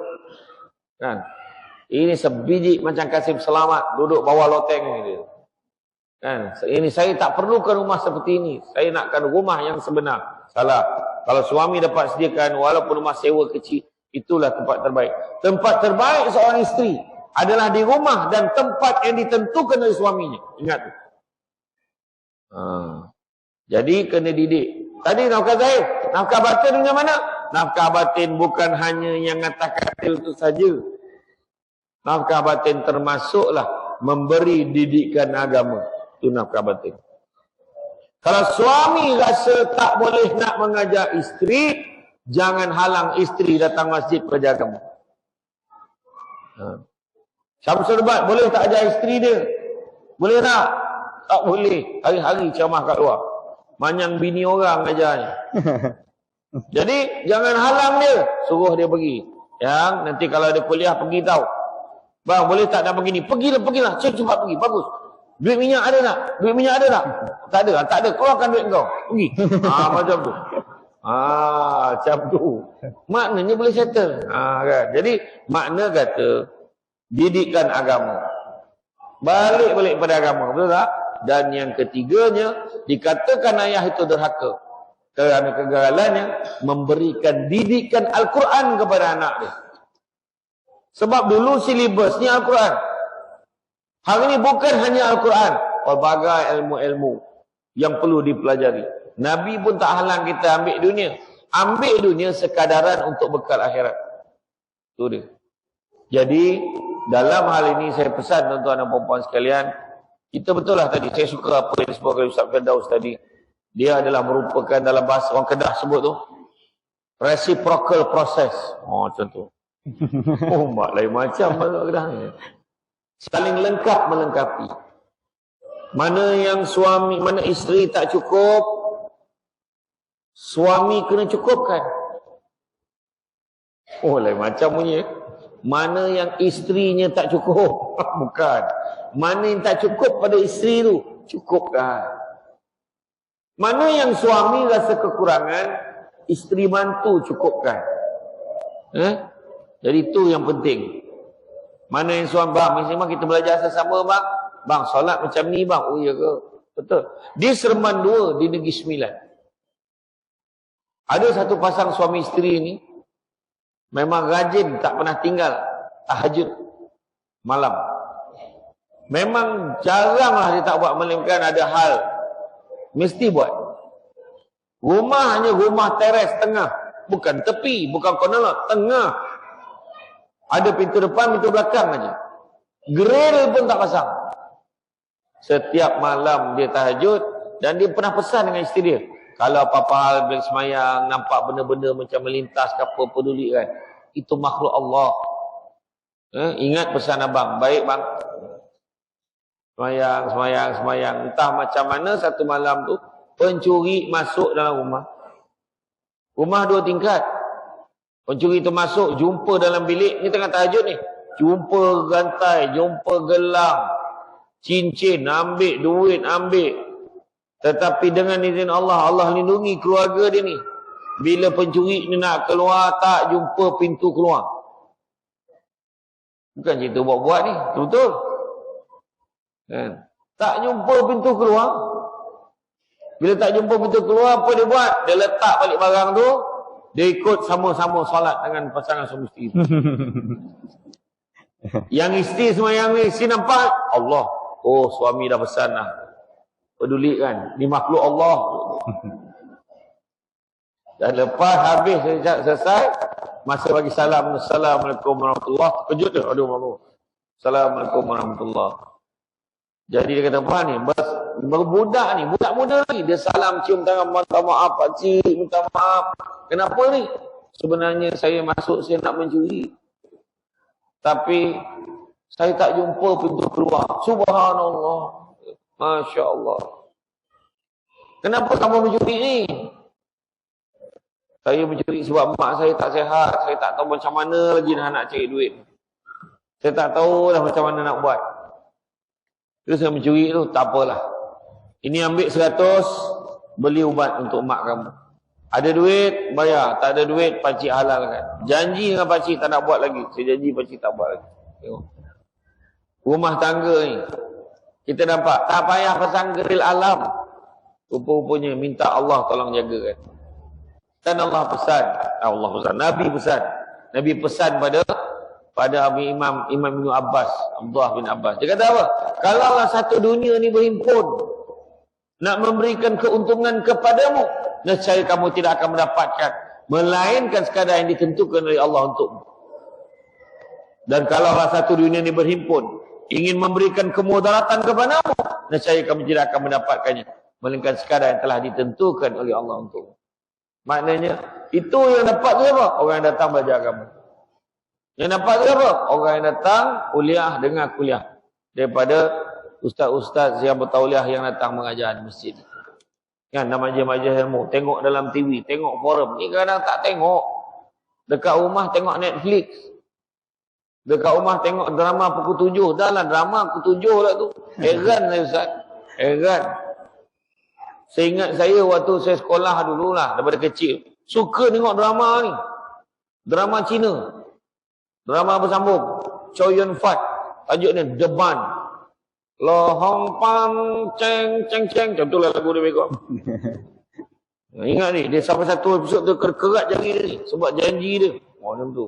Kan? Ini sebiji macam Kasim Selamat duduk bawah loteng ni. Kan? Ini saya tak perlukan rumah seperti ini. Saya nakkan rumah yang sebenar. Salah. Kalau suami dapat sediakan walaupun rumah sewa kecil, itulah tempat terbaik. Tempat terbaik seorang isteri adalah di rumah dan tempat yang ditentukan oleh suaminya. Ingat tu. Jadi kena didik. Tadi nafkah zahir, nafkah batin dengan mana? Nafkah batin bukan hanya yang atas katil itu saja. Nafkah batin termasuklah memberi didikan agama. Itu nafkah batin. Kalau suami rasa tak boleh nak mengajar isteri, jangan halang isteri datang masjid belajar agama. Syamsul Bat boleh tak ajar isteri dia? Boleh tak? Tak boleh. Hari-hari ceramah kat luar. Manyang bini orang ajarnya. Jadi jangan halang dia, suruh dia pergi. Yang nanti kalau ada kuliah pergi tahu. Bang, boleh tak nak begini? Pergilah. Cepat pergi. Bagus. Duit minyak ada tak? Duit minyak ada tak? Tak ada. Keluarkan duit kau. Pergi. Macam tu. Macam tu. Maknanya boleh settle. Kan? Jadi makna kata didikan agama. Balik pada agama. Betul tak? Dan yang ketiganya, dikatakan ayah itu derhaka kerana kegagalannya memberikan didikan Al-Quran kepada anak dia. Sebab dulu silibusnya Al-Quran. Hari ini bukan hanya Al-Quran, pelbagai ilmu-ilmu yang perlu dipelajari. Nabi pun tak halang kita ambil dunia. Ambil dunia sekadaran untuk bekal akhirat. Itu dia. Jadi dalam hal ini saya pesan tuan-tuan dan puan-puan sekalian, kita betul lah tadi, saya suka apa yang disebutkan oleh Ustaz Firdaus tadi. Dia adalah merupakan dalam bahasa orang Kedah sebut tu, reciprocal process. Macam tu. Mak lain macam bahasa Kedah ni. Saling lengkap melengkapi. Mana yang suami, mana isteri tak cukup, suami kena cukupkan. Lain macam bunyi. Mana yang isterinya tak cukup, bukan. Mana yang tak cukup pada isteri tu, cukupkan. Mana yang suami rasa kekurangan, isteri bantu cukupkan. Jadi itu yang penting. Mana yang suami, bang, memang kita belajar sesama bang. Bang, solat macam ni bang. Oh iya ke? Betul. Di Seremban 2 di Negeri Sembilan. Ada satu pasang suami isteri ni, memang rajin tak pernah tinggal tahajud malam. Memang jaranglah dia tak buat, melainkan ada hal mesti buat. Rumahnya rumah teres tengah, bukan tepi, bukan corner lot, tengah. Ada pintu depan, pintu belakang aja. Grill pun tak pasang. Setiap malam dia tahajud, dan dia pernah pesan dengan isteri dia, kalau apa-apa hal bila semayang nampak benda-benda macam melintas ke apa, peduli kan, itu makhluk Allah. Ingat pesan abang, baik bang. Semayang. Entah macam mana satu malam tu pencuri masuk dalam rumah. Rumah 2 tingkat. Pencuri tu masuk, jumpa dalam bilik, ni tengah tahajud ni. Jumpa rantai, jumpa gelang, cincin, ambil duit, ambil. Tetapi dengan izin Allah, Allah lindungi keluarga dia ni. Bila pencuri ni nak keluar, tak jumpa pintu keluar. Bukan cerita buat-buat ni, betul-betul. Tak jumpa pintu keluar. Bila tak jumpa pintu keluar, apa dia buat? Dia letak balik barang tu, dia ikut sama-sama solat dengan pasangan suami isteri. Yang isteri semayang ni, isteri nampak Allah. Oh, suami dah pesan dah. Peduli kan, ni makhluk Allah. Dan lepas habis selesai, masa bagi salam, Assalamualaikum warahmatullahi wabarakatuh. Kejut dia, aduh malu. Assalamualaikum warahmatullahi wabarakatuh. Jadi dia kata, apa ni? Budak ni, budak muda lagi. Dia salam, cium tangan, minta maaf, pakcik, minta maaf. Kenapa ni? Sebenarnya saya masuk, saya nak mencuri. Tapi, saya tak jumpa pintu keluar. Subhanallah. Masya Allah. Kenapa kamu mencuri ni? Saya mencuri sebab mak saya tak sihat. Saya tak tahu macam mana lagi nak cari duit. Saya tak tahu dah macam mana nak buat. Terus saya mencuri tu, tak apalah. Ini ambil 100, beli ubat untuk mak kamu. Ada duit, bayar. Tak ada duit, pakcik halalkan. Janji dengan pakcik tak nak buat lagi. Saya janji pakcik tak buat lagi. Tengok. Rumah tangga ni. Kita nampak, tak payah pasang geril alam. Rupa-rupanya minta Allah tolong jagakan. Dan Allah pesan. Nabi pesan. Nabi pesan pada Imam Ibn Abbas, Abdullah bin Abbas. Dia kata apa? Kalaulah satu dunia ni berhimpun nak memberikan keuntungan kepadamu, nescaya kamu tidak akan mendapatkan, melainkan sekadar yang ditentukan oleh Allah untukmu. Dan kalaulah satu dunia ni berhimpun ingin memberikan kemudaratan kepadamu, nescaya kamu tidak akan mendapatkannya, melainkan sekadar yang telah ditentukan oleh Allah untukmu. Maknanya, itu yang dapat siapa? Orang yang datang belajar agama. Yang dapat apa? Orang yang datang kuliah dengar kuliah. Daripada ustaz-ustaz yang bertauliah yang datang mengajar di masjid. Kan, nama majlis ilmu. Tengok dalam TV, tengok forum. Ni kadang tak tengok. Dekat rumah tengok Netflix. Dekat rumah tengok drama pukul 7. Dah lah drama pukul 7 lah tu. Heran saya ustaz. Heran. Seingat saya waktu saya sekolah dululah, daripada kecil. Suka tengok drama ni. Drama Cina. Drama bersambung. Chow Yun Fat. Tajuk ni The Band. Lohong pam ceng ceng ceng. Macam tu lah lagu dia begok. Ingat ni, dia sampai satu episod tu kerat jari dia ni. Sebab janji dia. Oh, macam tu.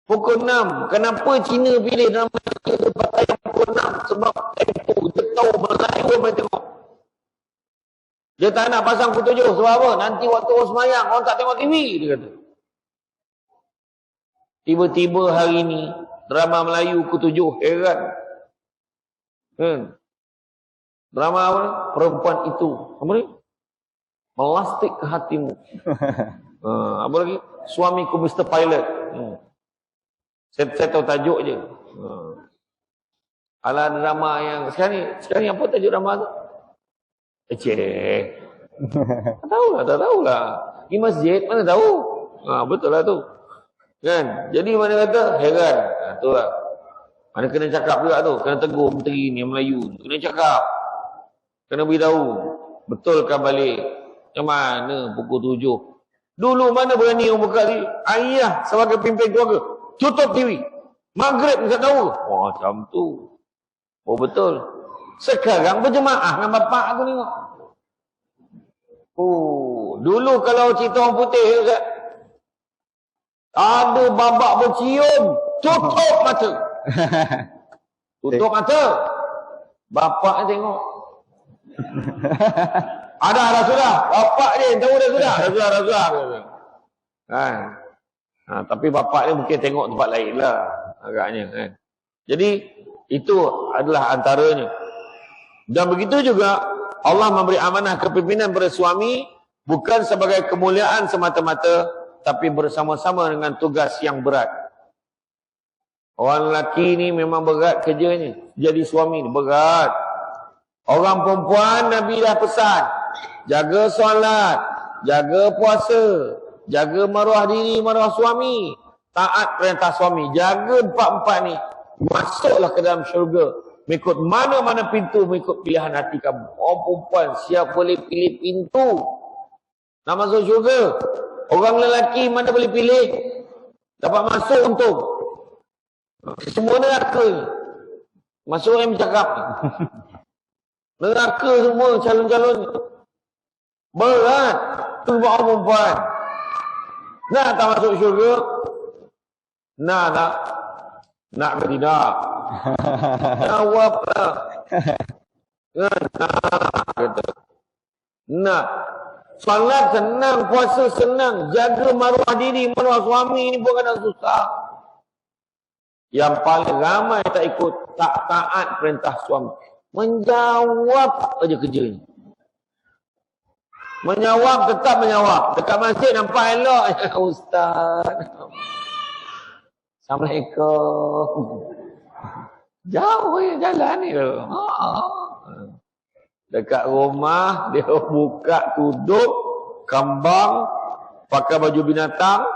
Pukul 6. Kenapa Cina pilih drama Cina pakai pukul 6? Sebab tempo. Dia tahu Melayu boleh tengok. Dia tak nak pasang pukul 7. Sebab apa? Nanti waktu orang semayang, orang tak tengok TV. Dia kata. Tiba-tiba hari ni drama Melayu ke-7, heran. Drama apa ni? Perempuan itu. Apa ni? Melastik ke hatimu. Apa lagi? Suamiku Mr. Pilot. Saya tahu tajuk je. Ala drama yang sekarang apa tajuk drama tu? Tak tahulah. Di masjid mana tahu? Betul lah tu. Kan? Jadi mana kata? Heran. Itulah. Mana kena cakap juga tu. Kena tegur menteri ni Melayu. Kena cakap. Kena beritahu. Betulkan balik. Yang mana pukul 7? Dulu mana berani orang buka TV? Ayah sebagai pimpin keluarga, tutup TV. Maghrib tak tahu. Oh, macam tu. Oh, betul. Sekarang berjemaah dengan bapak aku tengok. Oh, dulu kalau cerita orang putih, Ustaz, ada babak bercium, tutup mata. Tutup mata. Bapak tengok. Ada sudah. Bapak dia tahu dah sudah. Dah sudah. Kan? Tapi bapak dia mungkin tengok tempat lain lah. Agaknya kan. Jadi itu adalah antaranya. Dan begitu juga Allah memberi amanah kepimpinan pada suami bukan sebagai kemuliaan semata-mata, tapi bersama-sama dengan tugas yang berat. Orang lelaki ni memang berat kerjanya. Jadi suami ni berat. Orang perempuan Nabi dah pesan, jaga solat, jaga puasa, jaga maruah diri, maruah suami, taat perintah suami, jaga empat-empat ni. Masuklah ke dalam syurga. Mengikut mana-mana pintu, mengikut pilihan hati kamu. Orang perempuan siap boleh pilih pintu nak masuk syurga. Orang lelaki mana boleh pilih dapat masuk untung. Semua neraka. Masuk yang bercakap. Neraka semua calon-calon. Berat. Tu buat orang perempuan. Nak tak masuk syurga? Nak tak? Nak ke tidak? Jawab lah. Nak. Salat senang, puasa senang. Jaga maruah diri, maruah suami ni pun kadang susah. Yang paling ramai tak ikut, tak taat perintah suami. Menjawab aja kerjanya. Menjawab, tetap menjawab. Dekat masjid nampak elok. Ustaz. Assalamualaikum. Jauh je jalan ni. Dekat rumah, dia buka tuduk, kambang, pakai baju binatang.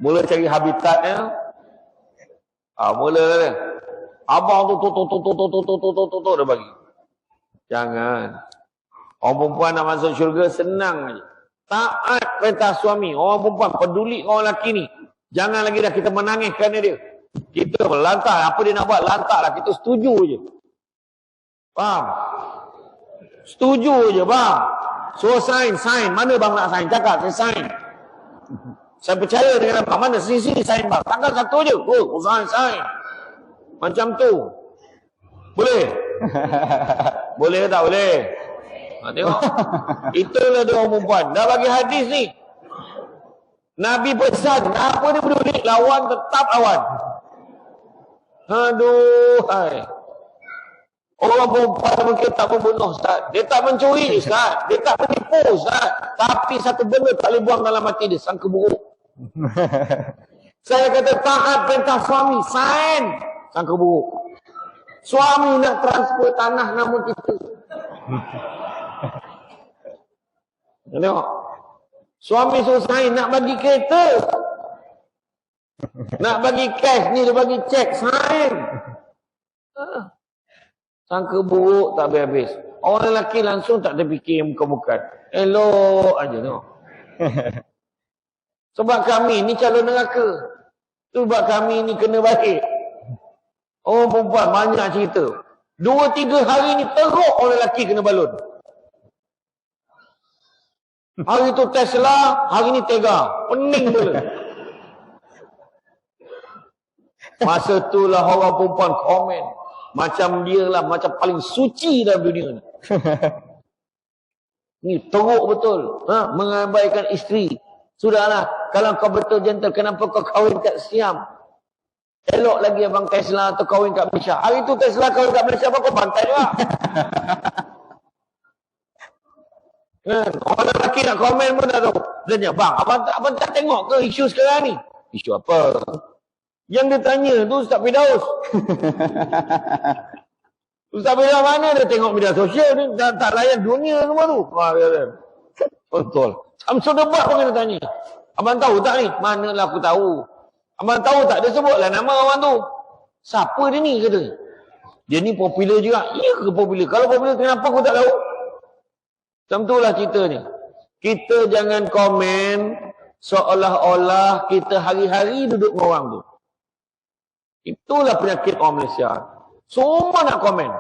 Mula cari habitatnya. Mula dia. Abang tu dia bagi. Jangan. Orang perempuan nak masuk syurga senang je. Taat perintah suami. Orang perempuan peduli orang lelaki ni. Jangan lagi dah kita menangis kerana dia. Kita lantak. Apa dia nak buat? Lantak lah. Kita setuju je. Faham? Setuju je bang. So sign. Mana bang nak sign? Cakap saya sign. Saya percaya dengan abang. Mana sini sign bang? Tanggal 1 je. Oh sign. Macam tu. Boleh? Boleh ke tak boleh? Tengok. Itulah dia orang perempuan. Dah bagi hadis ni. Nabi pesan, apa dia peduli? Lawan tetap lawan. Aduh, hai. Orang perempuan mungkin tak membunuh, Ustaz. Dia tak mencuri, Ustaz. Dia tak menipu, Ustaz. Tapi satu benda tak boleh buang dalam hati dia, sangka buruk. Saya kata taat perintah suami, sign. Sangka buruk. Suami nak transfer tanah nama kita. Tengok. Suami suruh sign nak bagi kereta. Nak bagi cash ni, dia bagi cek, sign. Sangka buruk tak habis-habis. Orang lelaki langsung tak terfikir bukan-bukan. Elok aja tengok. Sebab kami ni calon neraka. Sebab kami ni kena baik. Orang perempuan banyak cerita. 2-3 hari ni teruk orang lelaki kena balon. Hari tu Tesla, hari ni Tega. Pening pula. Masa tu lah orang perempuan komen. Macam dia lah, macam paling suci dalam dunia ni. Ni teruk betul. Mengabaikan isteri. Sudahlah, kalau kau betul gentle, kenapa kau kahwin kat Siam? Elok lagi abang Tesla atau kahwin kat Malaysia. Hari tu Tesla kahwin kat Malaysia, apa kau bantai juga? Orang lelaki nak komen pun tak tahu. Dia tanya, bang, abang tak tengok ke isu sekarang ni? Isu apa? Yang dia tanya tu Ustaz Firdaus. Ustaz Firdaus mana dia tengok media sosial ni, tak layan dunia semua tu. Betul. Samsul debat pun kena tanya. Abang tahu tak ni? Manalah aku tahu. Abang tahu tak? Dia sebutlah nama orang tu. Siapa dia ni kata? Dia ni popular juga. Ya ke popular? Kalau popular, kenapa aku tak tahu? Macam itulah ceritanya. Kita jangan komen seolah-olah kita hari-hari duduk dengan orang tu. Itulah penyakit orang Malaysia. Semua nak komen.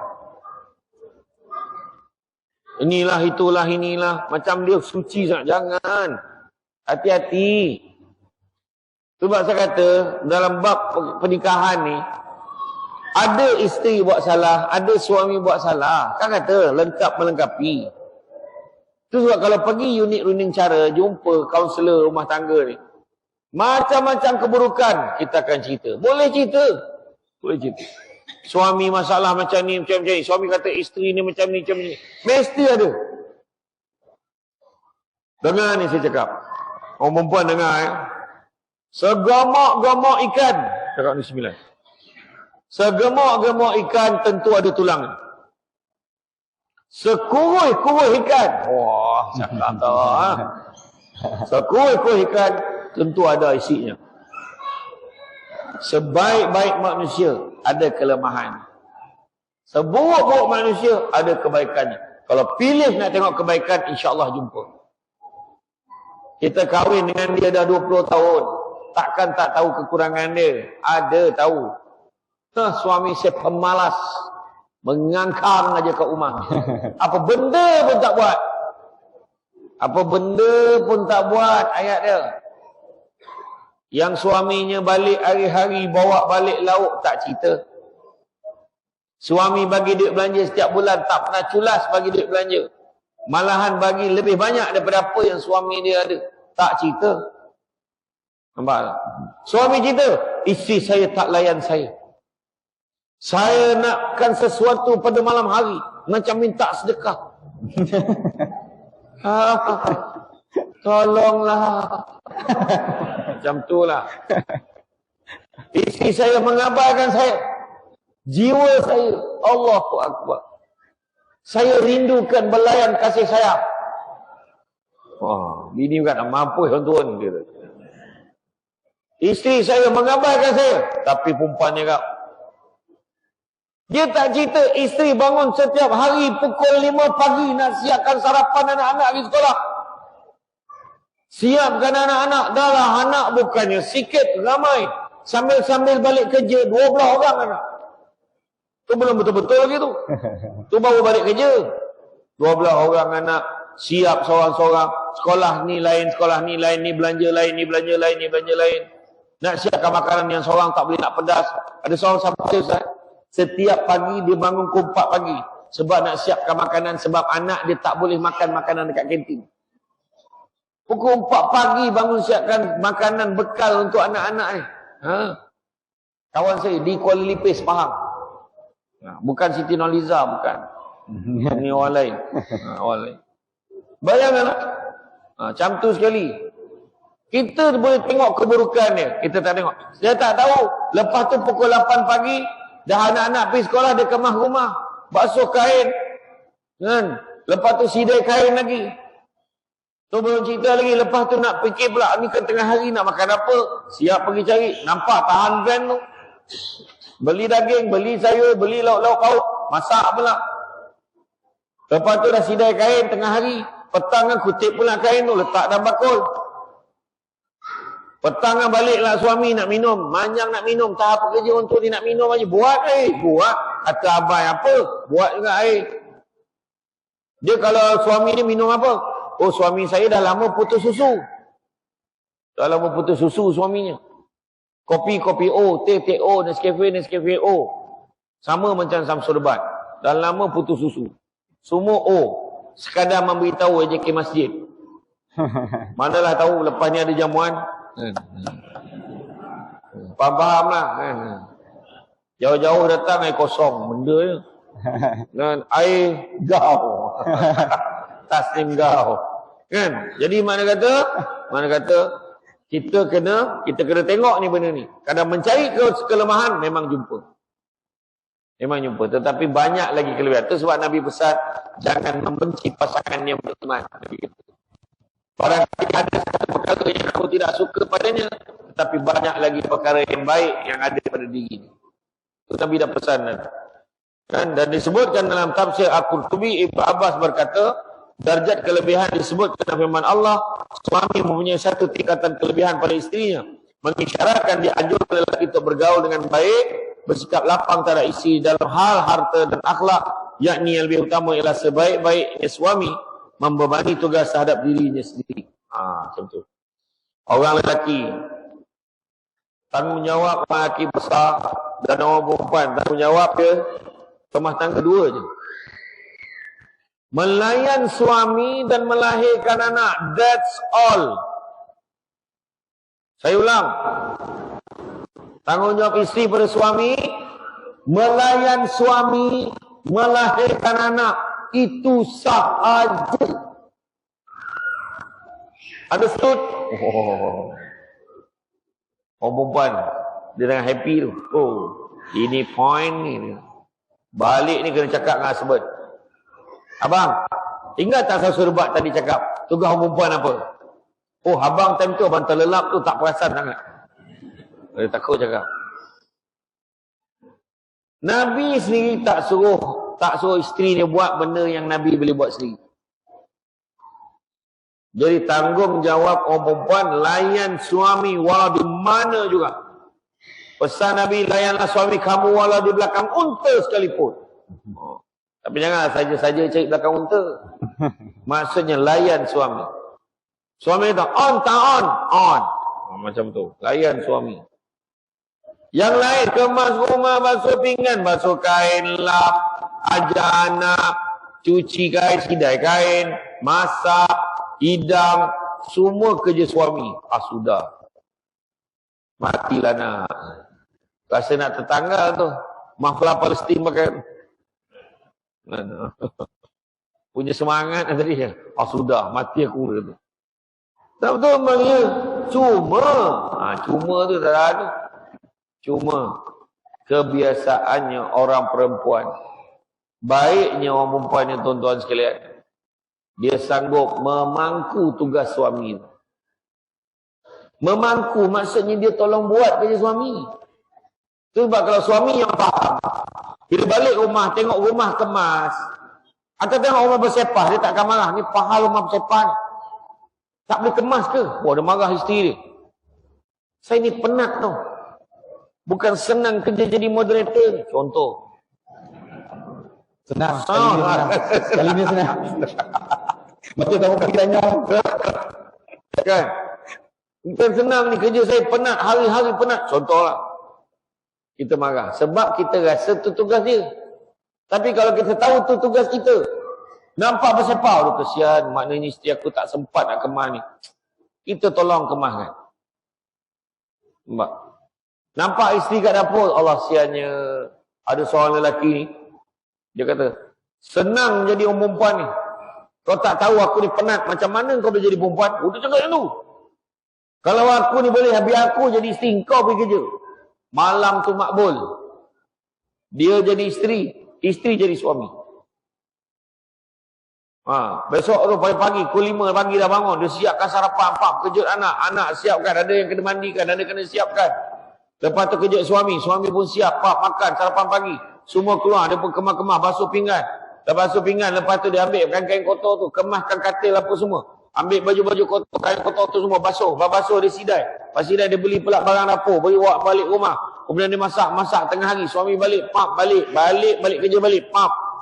Inilah, itulah, inilah. Macam dia suci sangat. Jangan. Hati-hati. Sebab saya kata, dalam bab pernikahan ni, ada isteri buat salah, ada suami buat salah. Kan kata, lengkap melengkapi. Itu sebab kalau pergi unit runding cara, jumpa kaunselor rumah tangga ni, macam-macam keburukan kita akan cerita. Boleh cerita. Boleh cerita. Suami masalah macam ni, macam ni. Suami kata isteri ni macam ni, macam ni. Mesti ada. Dengar ni saya cakap. Orang perempuan dengar Segamak-gamak ikan. Cakap ni 9. Segamak-gamak ikan tentu ada tulang. Sekurui-kurui ikan. Wah, cakap tahu. Sekurui-kurui ikan tentu ada isinya. Sebaik-baik manusia ada kelemahan. Seburuk-buruk manusia ada kebaikannya. Kalau pilih nak tengok kebaikan, insya-Allah jumpa. Kita kahwin dengan dia dah 20 tahun. Takkan tak tahu kekurangan dia. Ada tahu. Suami saya pemalas. Mengangkang aja ke rumah. Apa benda pun tak buat. Apa benda pun tak buat. Ayat dia. Yang suaminya balik hari-hari bawa balik lauk tak cerita. Suami bagi duit belanja setiap bulan tak pernah culas bagi duit belanja. Malahan bagi lebih banyak daripada apa yang suami dia ada. Tak cerita. Nampak tak? Suami cerita, isteri saya tak layan saya. Saya nakkan sesuatu pada malam hari. Macam minta sedekah. Tolonglah. Macam itulah. Isteri saya mengabaikan saya. Jiwa saya. Allahu Akbar. Saya rindukan belayan kasih sayang. Wah, bini bukan nak mampu tuan-tuan dia. Isteri saya mengabaikan saya. Tapi perempuannya kak. Dia tak cerita isteri bangun setiap hari pukul 5 pagi nak siapkan sarapan anak-anak pergi sekolah. Siapkan anak-anak. Dah lah anak bukannya sikit, ramai. Sambil-sambil balik kerja 12 orang anak. Tu belum betul-betul lagi tu. Tu baru balik kerja. 12 orang anak. Siap seorang-seorang. Sekolah ni lain, sekolah ni lain. Ni belanja lain, ni belanja lain, ni belanja lain. Nak siapkan makanan yang seorang tak boleh nak pedas. Ada seorang sampai Ustaz. Setiap pagi dia bangun pukul 4 pagi. Sebab nak siapkan makanan. Sebab anak dia tak boleh makan makanan dekat kantin. Pukul 4 pagi bangun siapkan makanan bekal untuk anak-anak ni. Kawan saya di Kuala Lipis faham. Bukan Siti Nurhaliza, bukan. Ini orang lain. Orang lain. Bayangkanlah. Macam tu sekali. Kita boleh tengok keburukan dia. Kita tak tengok. Dia tak tahu. Lepas tu pukul 8 pagi. Dah anak-anak pergi sekolah. Dia kemah rumah. Basuh kain. Kan? Lepas tu sidai kain lagi. Tu belum cerita lagi. Lepas tu nak fikir pula. Ni kan tengah hari nak makan apa. Siap pergi cari. Nampak tahan van tu. Beli daging. Beli sayur. Beli lauk-lauk pauk. Masak pula. Lepas tu dah sidai kain tengah hari. Petang kan kutip pula kain tu. Letak dalam bakul. Petang kan baliklah suami nak minum. Manjang nak minum. Tak apa kerja untuk dia nak minum aja. Buat buat. Kata abai apa. Buat juga air. Dia kalau suami dia minum apa? Oh suami saya dah lama putus susu. Dah lama putus susu suaminya. Kopi O. Teh O. Nescafe O. Sama macam Samsul Debat. Dah lama putus susu. Semua O. Sekadar memberitahu AJK masjid. Manalah tahu lepas ni ada jamuan. Faham lah. Jauh-jauh datang air kosong. Benda je. Dan air gau. Taslim gau. Kan? Jadi mana kata kita kena tengok ni benda ni. Kadang mencari kelemahan memang jumpa. Memang jumpa. Tetapi banyak lagi kelebihan. Itu sebab Nabi pesan jangan membenci pasangan yang beriman. Barangkali ada satu perkara yang kamu tidak suka padanya, tetapi banyak lagi perkara yang baik yang ada pada diri ini. Itu Nabi dah pesan. Kan, dan disebutkan dalam tafsir Al-Qurtubi, Ibnu Abbas berkata, darjat kelebihan disebutkan dalam firman Allah, suami mempunyai satu tingkatan kelebihan pada isterinya, mengisyaratkan dianjurkan lelaki untuk bergaul dengan baik, bersikap lapang terhadap isteri dalam hal harta dan akhlak, yakni yang lebih utama ialah sebaik-baiknya suami membebani tugas terhadap dirinya sendiri. Macam tu. Orang lelaki tanggungjawab orang lelaki besar, dan orang perempuan tanggungjawab dia rumah tangga dua je. Melayan suami dan melahirkan anak. That's all. Saya ulang. Tanggungjawab isteri pada suami, melayan suami, melahirkan anak. Itu sahaja. Understood? Orang perempuan, dia tengah happy tu. Ini point ni. Balik ni kena cakap dengan husband. Abang, ingat tak saya suruh buat tadi cakap? Tugas orang perempuan apa? Abang time tu abang terlelap tu tak perasan sangat. Dia takut cakap. Nabi sendiri tak suruh isteri dia buat benda yang Nabi boleh buat sendiri. Jadi tanggungjawab orang perempuan layan suami walau di mana juga. Pesan Nabi, layanlah suami kamu walau di belakang unta sekalipun. Tapi jangan saja-saja cari belakang unta. Maksudnya layan suami. Suami tak on, tak on. On. Macam tu. Layan suami. Yang lain, kemas rumah, basuh pinggan, basuh kain, lap, ajar anak, cuci kain, sidai kain, masak, hidang, semua kerja suami. Sudah. Matilah nak. Rasa nak tetangga tu. Maflah Palestin pakai. Punya semangat tadi. Sudah. Mati aku. Kata. Tak betul memangnya. Cuma tu tak ada. Cuma. Kebiasaannya orang perempuan. Baiknya orang perempuan yang tuan-tuan sekalian. Dia sanggup memangku tugas suami. Memangku maksudnya dia tolong buat kerja suami. Sebab kalau suami yang faham, bila balik rumah, tengok rumah kemas, atau tengok rumah bersepah, dia tak akan marah. Ni pahal rumah bersepah ni. Tak boleh kemas ke? Dia marah isteri dia. Saya ni penat tau. Bukan senang kerja jadi moderator ni. Contoh. Senang. Sekali ni senang. Macam kamu kaki tanya. Kan? Bukan senang ni kerja saya penat. Hari-hari penat. Contohlah. Kita marah. Sebab kita rasa tu tugas dia. Tapi kalau kita tahu tu tugas kita. Nampak bersepah. Kesian. Maknanya isteri aku tak sempat nak kemas ni. Kita tolong kemaskan. Nampak isteri kat dapur. Allah siannya. Ada seorang lelaki ni. Dia kata. Senang jadi orang perempuan ni. Kau tak tahu aku ni penat. Macam mana kau boleh jadi perempuan? Dia cakap yang tu. Kalau aku ni boleh. Biar aku jadi isteri. Kau pergi kerja. Malam tu makbul. Dia jadi isteri. Isteri jadi suami. Besok tu pagi-pagi. Pukul 5 pagi dah bangun. Dia siapkan sarapan. Kejut anak. Anak siapkan. Ada yang kena mandikan. Ada yang kena siapkan. Lepas tu kejut suami. Suami pun siap. Makan sarapan pagi. Semua keluar. Dia pun kemah-kemah. Basuh pinggan. Dah basuh pinggan. Lepas tu dia ambil kain-kain kotor tu. Kemaskan katil apa semua. Ambil baju-baju kotor, kain kotor tu semua basuh. Basuh dia sidai. Pas sidai dia beli pula barang dapur. Bawa balik rumah. Kemudian dia masak tengah hari. Suami balik, balik kerja balik,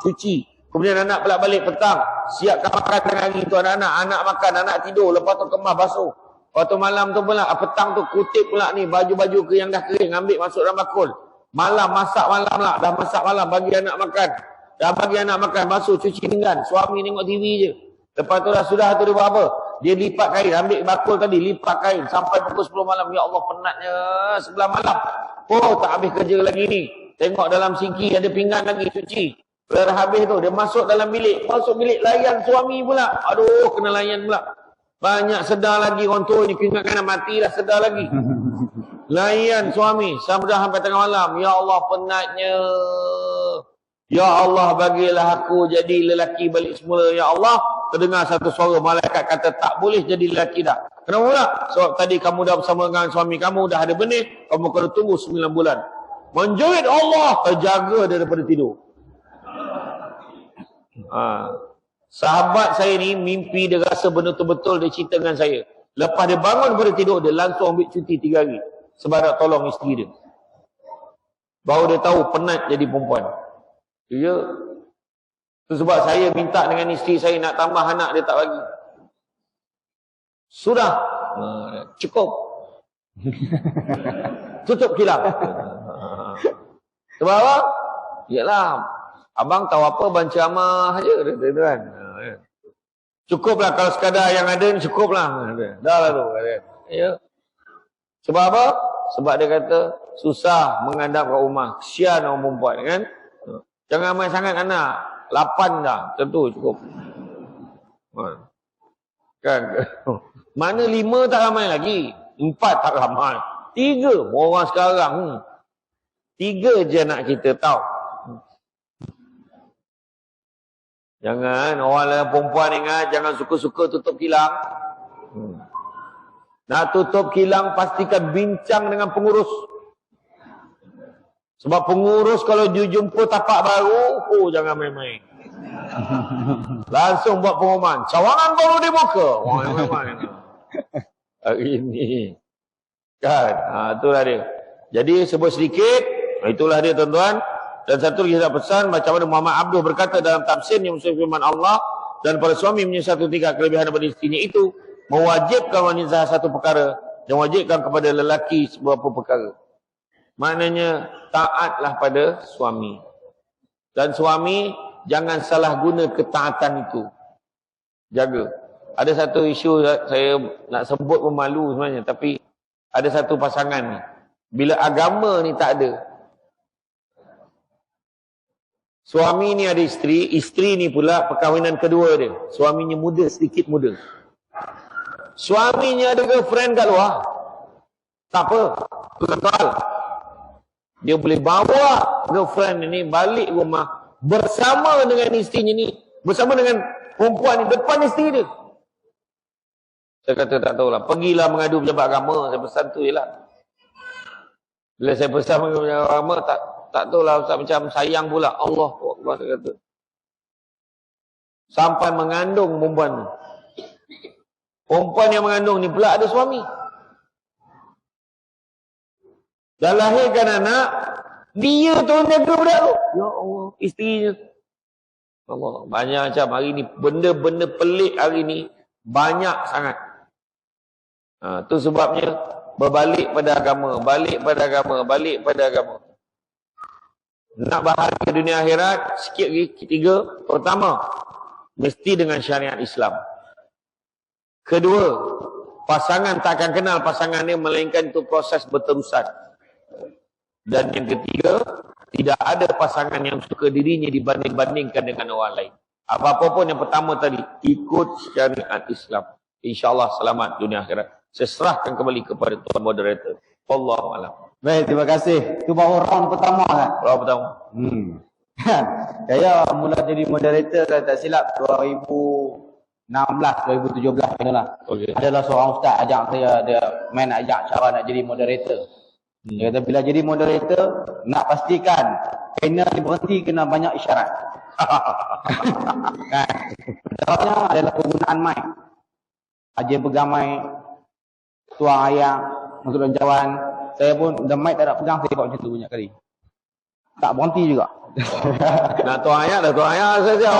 cuci. Kemudian anak pula balik petang. Siapkan makan tengah hari tu anak-anak. Anak makan, anak tidur. Lepas tu kemas basuh. Waktu malam tu pula, petang tu kutip pula ni. Baju-baju ke yang dah kering. Ambil masuk dalam bakul. Malam, masak malam lah. Dah masak malam, bagi anak makan. Dah bagi anak makan, basuh, cuci pinggan. Suami tengok TV je. Lepas tu sudah tu dia buat apa? Dia lipat kain, ambil bakul tadi, lipat kain sampai pukul 10 malam. Ya Allah, penatnya 11 malam. Tak habis kerja lagi ni. Tengok dalam sinki ada pinggan lagi, cuci. Dah habis tu, dia masuk dalam bilik. Masuk bilik, layan suami pula. Aduh, kena layan pula. Banyak sedar lagi orang tua ni, pinggan kanan mati dah sedar lagi. Layan suami, sampai tengah malam. Ya Allah, penatnya. Ya Allah, bagilah aku jadi lelaki balik semula. Ya Allah, terdengar satu suara malaikat kata tak boleh jadi lelaki dah. Kenapa pula? Sebab tadi kamu dah bersama dengan suami kamu, dah ada benih, kamu kena tunggu 9 bulan. Menjerit Allah, terjaga dia daripada tidur. Sahabat saya ni mimpi dia rasa betul-betul dia cinta dengan saya. Lepas dia bangun daripada tidur, dia langsung ambil cuti 3 hari. Sebab nak tolong isteri dia. Baru dia tahu penat jadi perempuan. Ya. Itu sebab saya minta dengan isteri saya nak tambah anak, dia tak bagi. Sudah. Cukup. Tutup kilang. Sebab apa? Yalah, abang tahu apa banceramah je dia kan. Cukuplah kalau sekadar yang ada ni cukuplah. Dah lah tu. Ya. Sebab apa? Sebab dia kata susah menghadap kat rumah. Kesian orang perempuan kan. Jangan ramai sangat anak. 8 dah. Tentu cukup. Kan? Mana 5 tak ramai lagi. 4 tak ramai. 3 orang sekarang. 3 je nak kita tahu. Jangan orang lain perempuan ingat jangan suka-suka tutup kilang. Nak tutup kilang pastikan bincang dengan pengurus. Sebab pengurus kalau dia jumpa tapak baru, jangan main-main. Langsung buat pengumuman, cawangan baru dibuka. Hari ini. Kan? Itulah dia. Jadi sebut sedikit, itulah dia tuan-tuan. Dan satu lagi saya pesan, macam mana Muhammad Abduh berkata dalam tafsirnya musuh firman Allah, dan para suami punya satu tingkat kelebihan daripada istrinya itu, mewajibkan wanita satu perkara, dan wajibkan kepada lelaki beberapa perkara. Maknanya, taatlah pada suami. Dan suami, jangan salah guna ketaatan itu. Jaga. Ada satu isu saya nak sebut pun malu sebenarnya, tapi ada satu pasangan ni. Bila agama ni tak ada, suami ni ada isteri ni pula perkahwinan kedua dia. Suaminya muda, sedikit muda. Suaminya ada girlfriend kat luar. Tak apa, total. Dia boleh bawa girlfriend ni balik rumah bersama dengan isterinya ni, bersama dengan perempuan ni depan isteri dia. Saya kata tak tahulah, pergilah mengadu pejabat agama. Saya pesan tu je lah. Bila saya pesan mengadu pejabat agama, tak tahulah Ustaz, macam sayang pula. Allah Akbar, saya kata. Sampai mengandung perempuan ni. Perempuan yang mengandung ni pula ada suami. Dah lahirkan anak, dia tu jaga budak tu. Ya Allah, isterinya. Allah, banyak macam hari ni, benda-benda pelik hari ni, banyak sangat. Tu sebabnya, berbalik pada agama, balik pada agama, balik pada agama. Nak bahagia dunia akhirat, sikit lagi, 3. Pertama, mesti dengan syariat Islam. Kedua, pasangan tak akan kenal pasangan dia, melainkan itu proses berterusan. Dan yang ketiga, tidak ada pasangan yang suka dirinya dibanding-bandingkan dengan orang lain. Apa-apa pun yang pertama tadi, ikut syariat Islam. InsyaAllah selamat dunia akhirat. Saya serahkan kembali kepada Tuan Moderator. Wallahualam. Baik, terima kasih. Itu baru round pertama kan? Round pertama. Saya mula jadi moderator kalau tak silap 2016, 2017 itulah. Okay. Adalah seorang ustaz ajak saya, dia main ajak cara nak jadi moderator. Dia kata bila jadi moderator nak pastikan panel berhenti kena banyak isyarat. Kan? Caranya adalah penggunaan mic. Haji pegamai, tuang ayam, masuk dalam cawan. Saya pun dah mic tak nak pegang, saya buat macam tu banyak kali. Tak berhenti juga. Nak tuang ayam dah tuang ayam saja.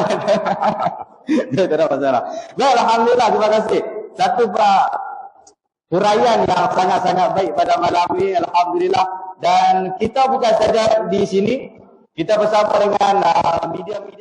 Dia tak ada masalah. Baik, alhamdulillah, terima kasih. Satu huraian yang sangat-sangat baik pada malam ini, alhamdulillah. Dan kita bukan saja di sini, kita bersama dengan media-media